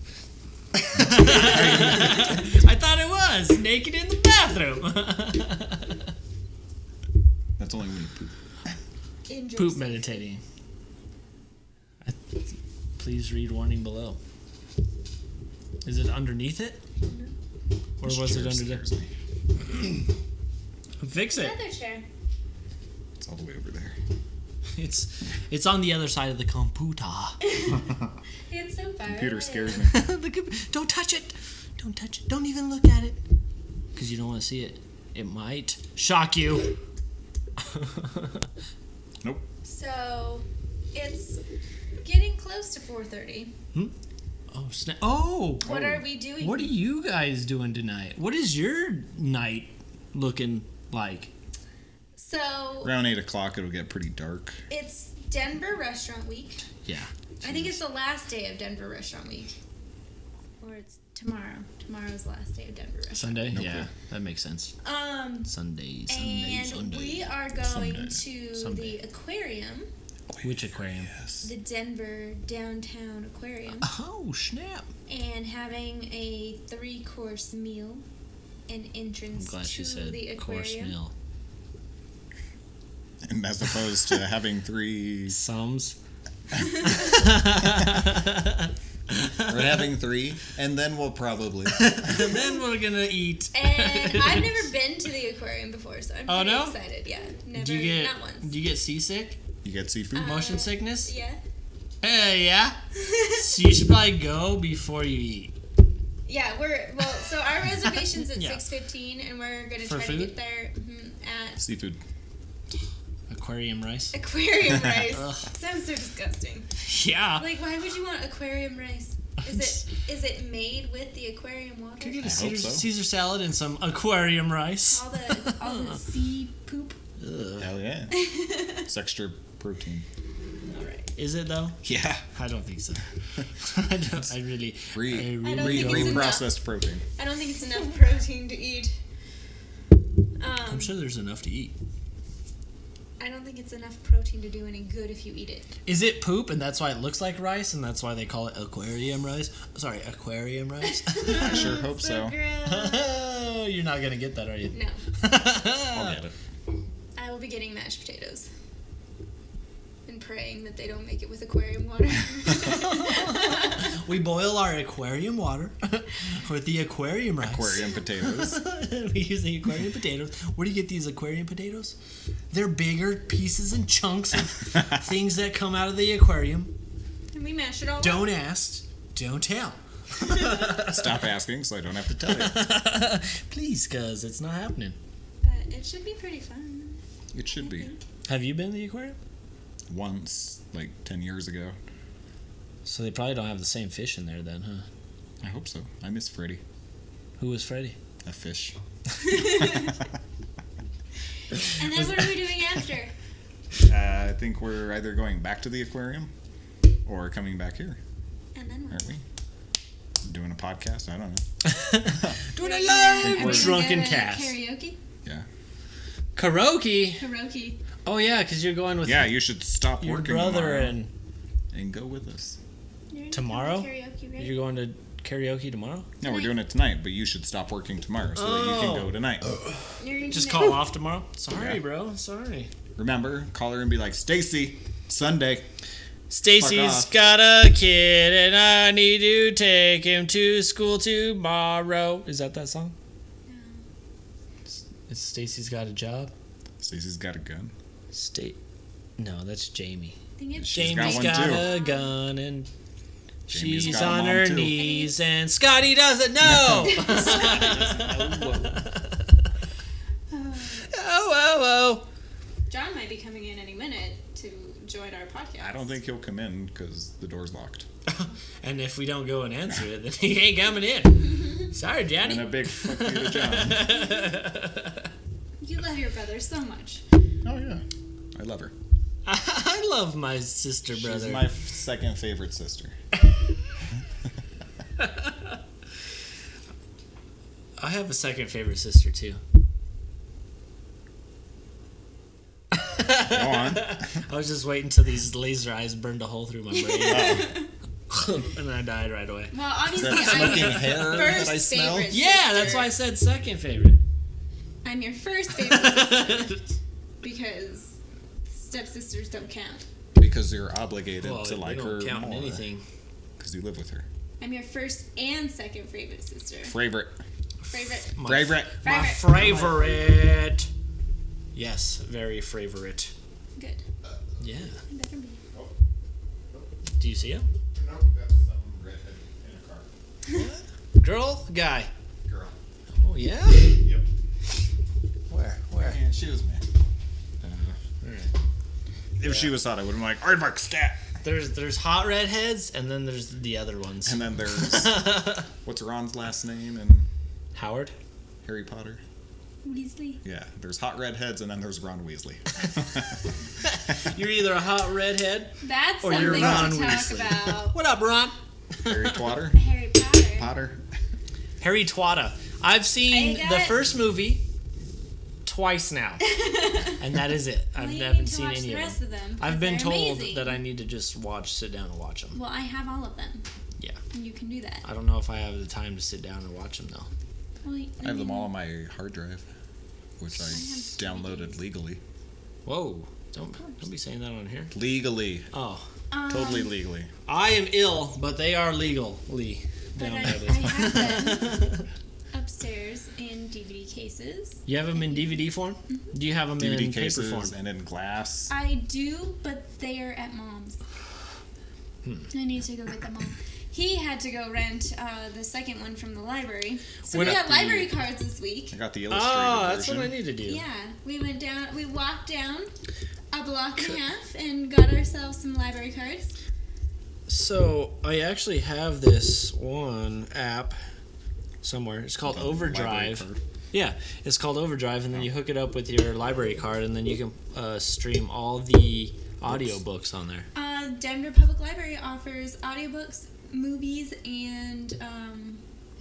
I thought it was naked in the bathroom. That's only when you poop. Enjoy Poop sex. meditating. Please read warning below. Is it underneath it? Or This was it chair under there? scares me. Fix it. Another chair. It's all the way over there. It's on the other side of the computer. It's so far Computer away. scares me. Don't touch it. Don't touch it. Don't even look at it. Because you don't want to see it. It might shock you. Nope. So, it's getting close to 4:30. Oh, snap. Oh. What are we doing? What are you guys doing tonight? What is your night looking like? So, Around 8 o'clock, it'll get pretty dark. it's Denver Restaurant Week. Yeah. I think it's the last day of Denver Restaurant Week. Or it's tomorrow. Tomorrow's the last day of Denver Restaurant Sunday? No Yeah, clue. that makes sense. Sunday. Sunday. And we are going Sunday. to Someday. the aquarium, Which aquarium? Yes. the Denver Downtown Aquarium, Oh, snap. and having a 3-course meal and I'm entrance glad to she said the course aquarium. meal. And as opposed to having 3... Sums. We're having 3, and then we'll probably... And then we're going to eat. And I've never been to the aquarium before, so I'm Oh, pretty no? excited. Yeah, never, Do you not once. get seasick? You get seafood? Motion sickness? Yeah. Yeah. So you should probably go before you eat. Yeah, so our reservation's at Yeah. 6:15, and we're gonna For try food? to get there at Seafood. Aquarium rice? aquarium rice. Ugh. Sounds so disgusting. Yeah. Like, why would you want aquarium rice? Is it made with the aquarium water? Could get a I hope so. Caesar salad and some aquarium rice. all the sea poop. Ugh. Hell yeah. It's extra protein. All right. Is it though? Yeah. I don't think so. I don't. I really. I don't think it's Reprocessed protein. I don't think it's enough protein to eat. I'm sure there's enough to eat. I don't think it's enough protein to do any good if you eat it. Is it poop and that's why it looks like rice and that's why they call it aquarium rice? Sorry, aquarium rice? I sure hope so. gross. You're not gonna get that, are you? No, I'll get it. I will be getting mashed potatoes. And praying that they don't make it with aquarium water. We boil our aquarium water with the aquarium rice. Aquarium potatoes. We use the aquarium potatoes. Where do you get these aquarium potatoes? They're bigger pieces and chunks of things that come out of the aquarium. And we mash it all Don't up. ask, don't tell. Stop asking so I don't have to tell you. Please, cuz it's not happening. But it should be pretty fun. It should be. Have you been to the aquarium? Once, like 10 years ago. So they probably don't have the same fish in there then, huh? I hope so. I miss Freddy. Who was Freddy? A fish. And then what are we doing after? I think we're either going back to the aquarium Or coming back here, And then what? aren't we? Doing a podcast? I don't know. Doing a Are we live gonna drunken go to cast. Karaoke? Yeah. Karaoke. Karaoke. Oh yeah, because you're going with Yeah, you should stop your working brother tomorrow and go with us. You're Tomorrow? going to Karaoke, right? You're going to karaoke tomorrow. No, we're doing it tonight, but you should stop working tomorrow so that you can go tonight. You're gonna Just do call that. off tomorrow. Sorry, Yeah. bro. Sorry. Remember, call her and be like, Stacy, Sunday. Stacy's off. got a kid and I need to take him to school tomorrow. Is that song? It's Stacy's got a job. Stacy's got a gun. No, that's Jamie. I think it's She's got Jamie's one got too. a gun and Jamie's she's got a on mom her too. knees and Scotty doesn't know. Oh. John might be coming in any minute to join our podcast. I don't think he'll come in because the door's locked. And if we don't go and answer it, then he ain't coming in. Sorry, Johnny. And a big fuck you to John. You love your brother so much. Oh, yeah. I love her. I love my sister, brother. She's my second favorite sister. I have a second favorite sister too. Go on. I was just waiting until these laser eyes burned a hole through my brain. And then I died right away. Well, obviously, Is that I'm smoking your hair first that I smell? favorite Yeah, sister. that's why I said second favorite. I'm your first favorite sister because stepsisters don't count. Because you're obligated Well, to like we her don't count more. anything. Because you live with her. I'm your first and second favorite sister. Favorite. Favorite. My Favorite. My Favorite. favorite. Yes, very favorite. Good. Yeah. Better be. Do you see him? No, that's some redhead in a car. Girl, guy. Girl. Oh yeah. Yep. Where? Yeah, she was me. Alright. If she was hot, I would have been like, aardvark stat. There's hot redheads, and then there's the other ones. And then there's, what's Ron's last name in Howard. Harry Potter? Weasley. Yeah, there's hot redheads, and then there's Ron Weasley. You're either a hot redhead. That's Or something you're to Ron talk Weasley. about. What up, Ron? Harry Potter? Harry Potter. Potter? Harry Twata. I've seen I got the it. first movie twice now, and that is it. I Well, you haven't need to seen watch any the of rest them. of them. I've 'cause been they're told amazing. that I need to just sit down and watch them. Well, I have all of them. Yeah. And you can do that. I don't know if I have the time to sit down and watch them though. Well, I have them all on my hard drive, which I have downloaded legally. Whoa! Don't be saying that on here. Legally. Oh, Totally legally. I am ill, but they are legally But I downloaded. have them upstairs in DVD cases. You have them in DVD form? Do you have them DVD in cases paper form? and in glass. I do, but they are at Mom's. I need to go get them all. He had to go rent the second one from the library. So What we up, got library cards this week. I got the illustrated Oh, that's version. what I need to do. Yeah, we walked down a block and a half and got ourselves some library cards. So I actually have this one app somewhere. It's called The library Overdrive. card. Yeah, it's called Overdrive, and then you hook it up with your library card, and then you can stream all the audiobooks on there. Denver Public Library offers audiobooks, movies, and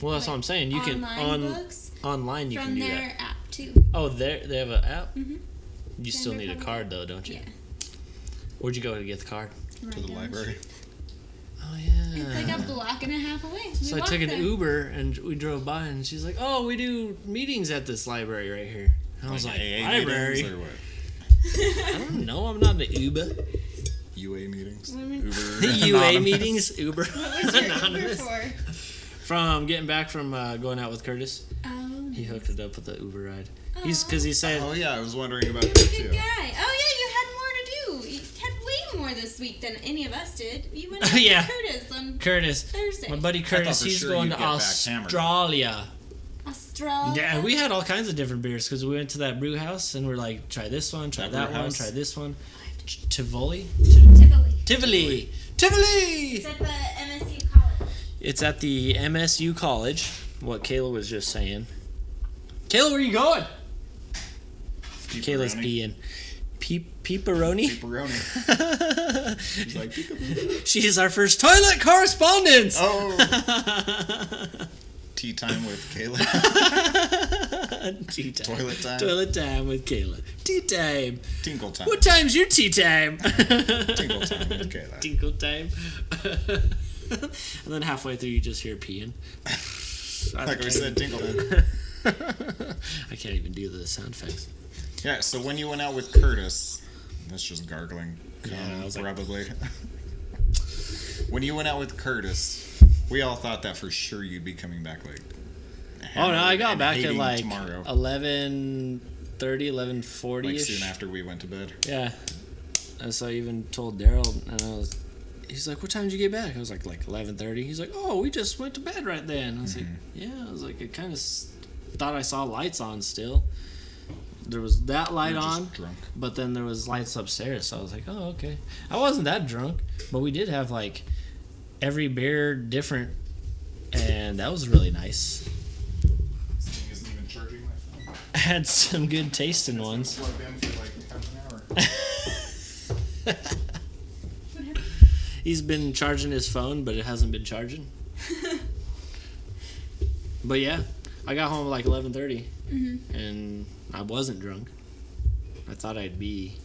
Well, that's what I'm saying. You can online books online. You from can do their that. app too. Oh, they have an app. Mhm. You still Denver need a Public card though, don't you? Yeah. Where'd you go to get the card? To Right the down the library. street. Oh yeah. It's like a block and a half away. So I took an Uber and we drove by, and she's like, "Oh, we do meetings at this library right here." And I was like, AA "Library? meetings or what? I don't know. I'm not an Uber." UA meetings. Mm-hmm. Uber. UA Anonymous. meetings, Uber What was your Uber Anonymous. for? From getting back from going out with Curtis, Oh, he hooked it up with the Uber ride. Because he said, Oh yeah, I was wondering about You're that a good too. guy. Oh yeah, you had more to do. You had way more this week than any of us did. You went out Yeah. with Curtis on Curtis, Thursday. my buddy Curtis, for he's sure going you'd to get back hammered. Australia. Australia. Yeah, and we had all kinds of different beers because we went to that brew house and we're like, try this one, try That that brew one, house? try this one. Tivoli? Tivoli. Tivoli! It's at the MSU College. It's at the MSU College, what Kayla was just saying. Kayla, where you going? Kayla's Pepperoni. Peeperoni. Pepperoni. She's like, peekaboo. She's our first toilet correspondent. Oh. Tea time with Kayla. Tea time. Toilet time. Toilet time with Kayla. Tea time. Tinkle time. What time's your tea time? Tinkle time with Kayla. Tinkle time. And then halfway through, you just hear peeing. Like we said, tinkle time. I can't even do the sound effects. Yeah, so when you went out with Curtis, that's just gargling. Yeah, I was like- probably. When you went out with Curtis, we all thought that for sure you'd be coming back like. Oh no, I got and back at hating like tomorrow, 11:30, 11:40 like ish. soon after we went to bed. Yeah. And so I even told Daryl, and he's like, "What time did you get back?" I was like 11:30. He's like, "Oh, we just went to bed right then." I was like, "Yeah." I was like, I kind of thought I saw lights on still. There was that light You were just on, drunk. but then there was lights upstairs. So I was like, "Oh, okay." I wasn't that drunk, but we did have like every beer different, and that was really nice. This thing isn't even charging my phone. I had some good tasting ones. Plugged in for like half an hour. He's been charging his phone, but it hasn't been charging. But yeah, I got home at like 11:30, and I wasn't drunk. I thought I'd be,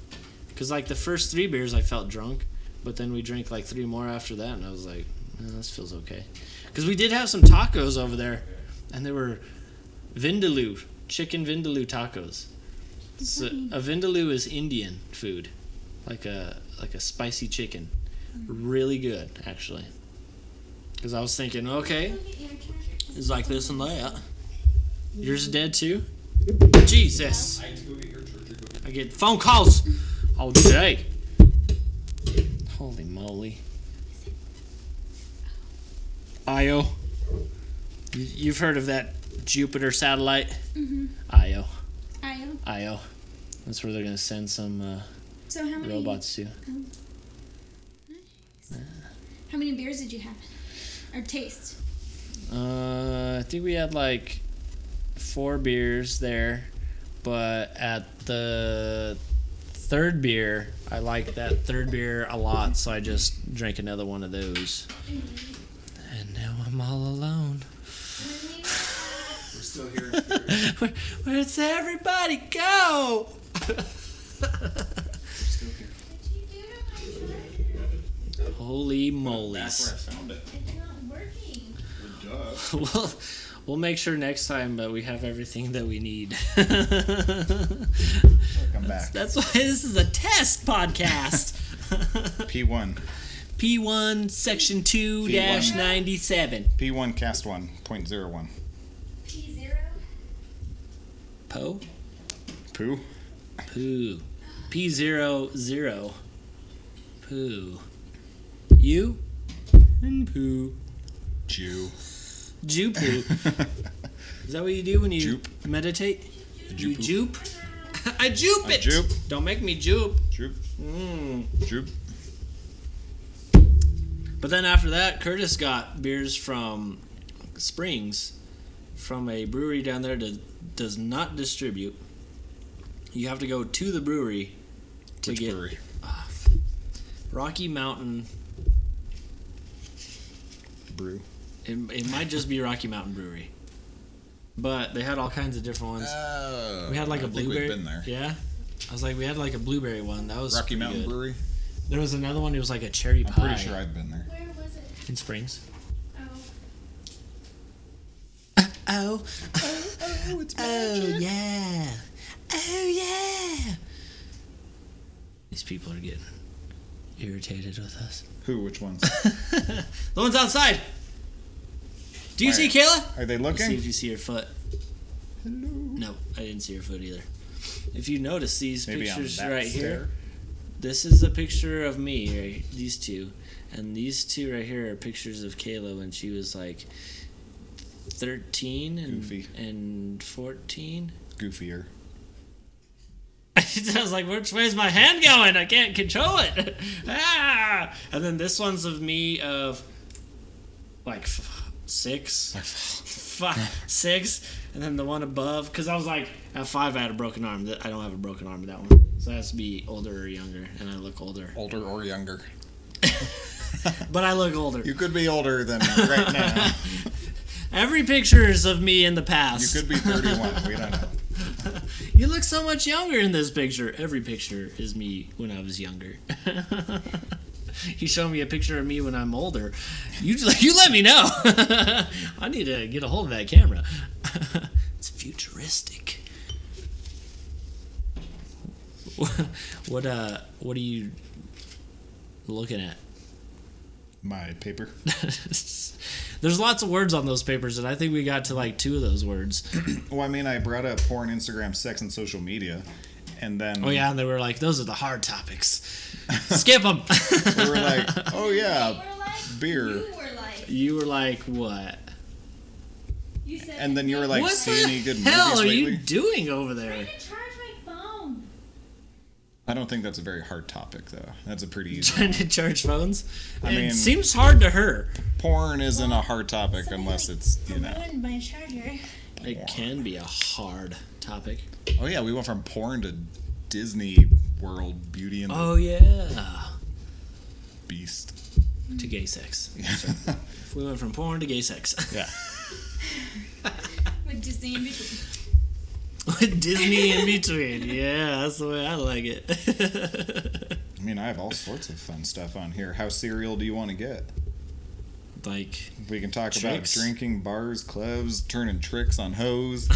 because like the first 3 beers I felt drunk, but then we drank like 3 more after that, and I was like, this feels okay. Because we did have some tacos over there, and they were vindaloo, chicken vindaloo tacos. So a vindaloo is Indian food, like a spicy chicken. Really good, actually. Because I was thinking, okay, it's like this and that. Yours is dead too? Jesus. I get phone calls all day. Holy moly. Io. You've heard of that Jupiter satellite? Io. Io. That's where they're going to send some So how many robots to. How many beers did you have? Or taste? I think we had like 4 beers there, but at the 3rd beer, I liked that 3rd beer a lot, so I just drank another one of those. And now I'm all alone. We're still here. Where's everybody go? Still here. Holy Back where I molies. found it. It's not working. Duh. We'll make sure next time that we have everything that we need. Come back. That's why this is a test podcast. P1. P1 section 2-97. P1 cast 1.01. P0? Po? Poo? Poo. P00. Poo. You? And poo. Jew. Jew poo. Is that what you do when you Jupe. meditate? You Jupe. jupe? I jupe I it! jupe. Don't make me jupe. Jupe. Jupe. But then after that, Curtis got beers from Springs, from a brewery down there that does not distribute. You have to go to the brewery to Which get brewery? Rocky Mountain. Brew. It might just be Rocky Mountain Brewery, but they had all kinds of different ones. Oh. We had like a I think blueberry. We've been there. Yeah, I was like, we had like a blueberry one. That was Rocky pretty Mountain good. Brewery. There was another one. It was like a cherry I'm pie. pretty sure I've been there. Where was it? In Springs. Oh. Oh. Oh, it's Oh yeah. Oh yeah. These people are getting irritated with us. Who? Which ones? The ones outside. Do you Where? see Kayla? Are they Let's see looking? if you see her foot. Hello. No, I didn't see her foot either. If you notice these Maybe on pictures that right stair. here, this is a picture of me, right? These two. And these two right here are pictures of Kayla when she was like 13 Goofy. and 14. Goofier. I was like, which way's my hand going? I can't control it. Ah! And then this one's of me of like 6, 5, 6, and then the one above. Because I was like, at 5 I had a broken arm. I don't have a broken arm with that one. So it has to be older or younger, and I look older. Older or younger. But I look older. You could be older than right now. Every picture is of me in the past. You could be 31. We don't know. You look so much younger in this picture. Every picture is me when I was younger. You show me a picture of me when I'm older. You let me know. I need to get a hold of that camera. It's futuristic. What are you looking at? My paper. There's lots of words on those papers, and I think we got to like 2 of those words. Well, I mean, I brought up porn, Instagram, sex, and social media, and then Oh yeah, and they were like, those are the hard topics. Skip them. we were like, oh They yeah, were like, beer. You were like, what? You said, And then you were like, What see any good the hell movies are lately? you doing over I there? didn't charge my phone. I don't think that's a very hard topic, though. That's a pretty easy. Trying to charge phones? I It mean- seems hard to her. Porn isn't a hard topic unless it's, you know. Ruined my charger. It can be a hard topic. Oh yeah, we went from porn to Disney World, Beauty and the Oh yeah. Beast. To gay sex. We went from porn to gay sex. Yeah. With Disney in between. With Disney in between. Yeah, that's the way I like it. I mean, I have all sorts of fun stuff on here. How serial do you want to get? Like, We can talk Tricks? about drinking, bars, clubs, turning tricks on hoes,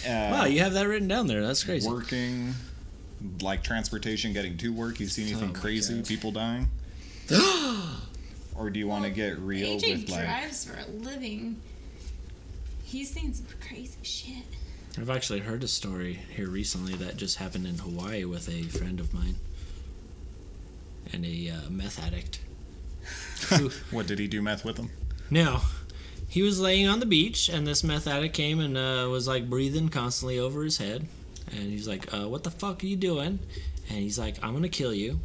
wow, you have that written down there. That's crazy. working, like transportation, getting to work. You see anything my crazy? God. People dying? Or do you want to get real AJ with like? drives for a living. He's seen some crazy shit. I've actually heard a story here recently that just happened in Hawaii with a friend of mine and a meth addict. What, did he do meth with them? No, he was laying on the beach, and this meth addict came and was like breathing constantly over his head, and he's like, "What the fuck are you doing?" And he's like, "I'm gonna kill you."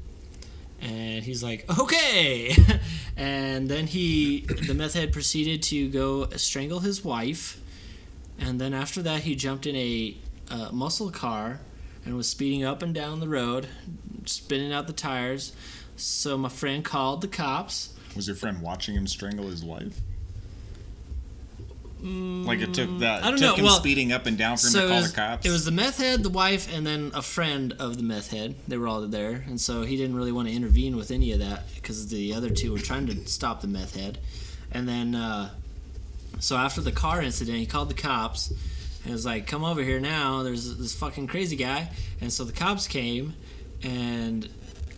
And he's like, "Okay." And then the meth head proceeded to go strangle his wife, and then after that he jumped in a muscle car and was speeding up and down the road, spinning out the tires. So my friend called the cops. Was your friend watching him strangle his wife? Like it took that. I don't took know. him Well, speeding up and down for him So to it call was, the cops. it was the meth head, the wife, and then a friend of the meth head. They were all there, and so he didn't really want to intervene with any of that because the other two were trying to stop the meth head. And then, so after the car incident, he called the cops and was like, "Come over here now. There's this fucking crazy guy." And so the cops came, and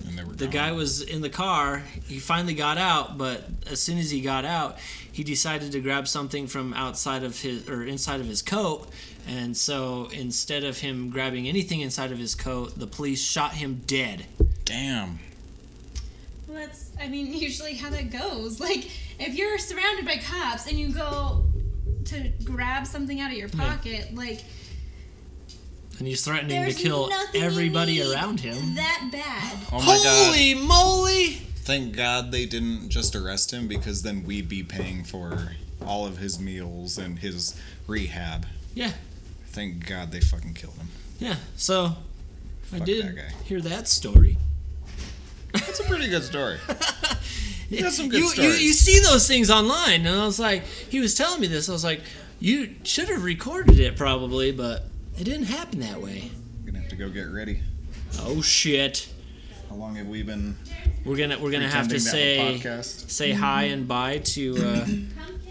And they were the gone. guy was in the car. He finally got out, but as soon as he got out, he decided to grab something from outside of his or inside of his coat. And so instead of him grabbing anything inside of his coat, the police shot him dead. Damn. Well, that's, I mean, usually how that goes. Like, if you're surrounded by cops and you go to grab something out of your pocket, like, And he's threatening to there's kill nothing you everybody need around him. that bad. Oh my god. Holy moly! Thank God they didn't just arrest him, because then we'd be paying for all of his meals and his rehab. Yeah, Thank God they fucking killed him. yeah. So I Fuck did that guy. hear that story. That's a pretty good story. He has some good you stories. see those things online, and I was like, he was telling me this. I was like, you should have recorded it probably, but it didn't happen that way. I'm gonna have to go get ready. Oh shit! How long have we been We're gonna have to pretending say that podcast? say hi and bye to.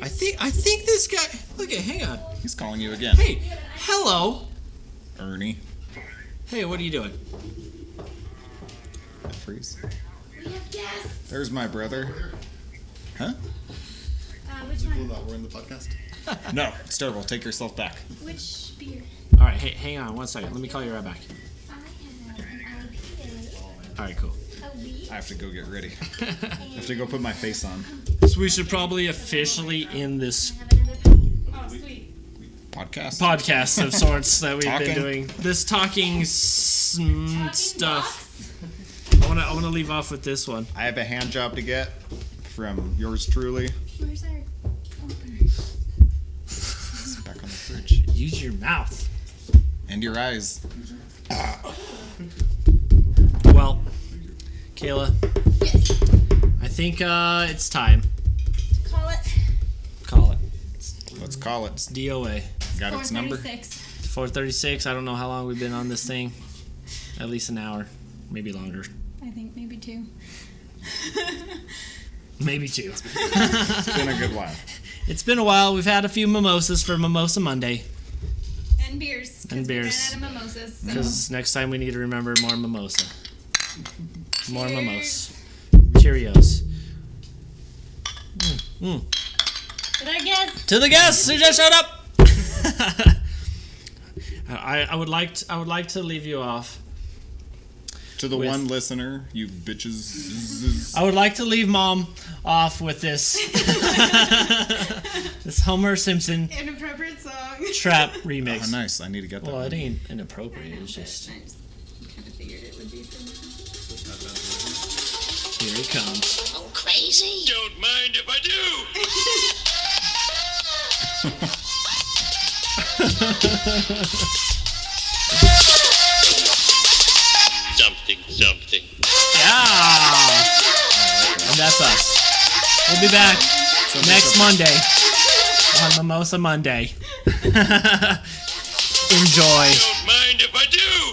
I think this guy. Look at, hang on. He's calling you again. Hey, hello. Ernie. Hey, what are you doing? Freeze. We have guests. There's my brother. Huh? Which one? that we're in the podcast? No, it's terrible. Take yourself back. Which beer? All right, hey, hang on one second. Let me call you right back. I have an IPA. All right, cool. A wheat. I have to go get ready. I have to go put my face on. So we should probably officially end this Have another pumpkin. Oh, sweet. Podcast. podcast of sorts that we've Talking. been doing. This talking stuff. I want to leave off with this one. I have a hand job to get from yours truly. Where's our opener? mouth. And your eyes. Well, Kayla, Yes. I think it's time. Call it. Call it. Let's call it. It's DOA. Got its number? 4:36. 4:36. I don't know how long we've been on this thing. At least an hour, maybe longer, I think maybe 2. maybe 2. It's been a good while. It's been a while. We've had a few mimosas for Mimosa Monday. And beers. 'cause And beers. We ran out of mimosas. So. Because next time we need to remember more mimosa. More Cheers. mimosas. Cheerios. But I guess. To the guests who just showed up. I would like to leave you off. To the With- one listener, you bitches. I would like to leave Mom off with this this Homer Simpson Inappropriate song. trap remix. Oh, nice. I need to get that. Well, it one. ain't inappropriate. It's just I just kind of figured it would be for here it comes. Oh, crazy? Don't mind if I do. Something. Yeah, and that's us. We'll be back next Monday on Mimosa Monday. Enjoy. Don't mind if I do.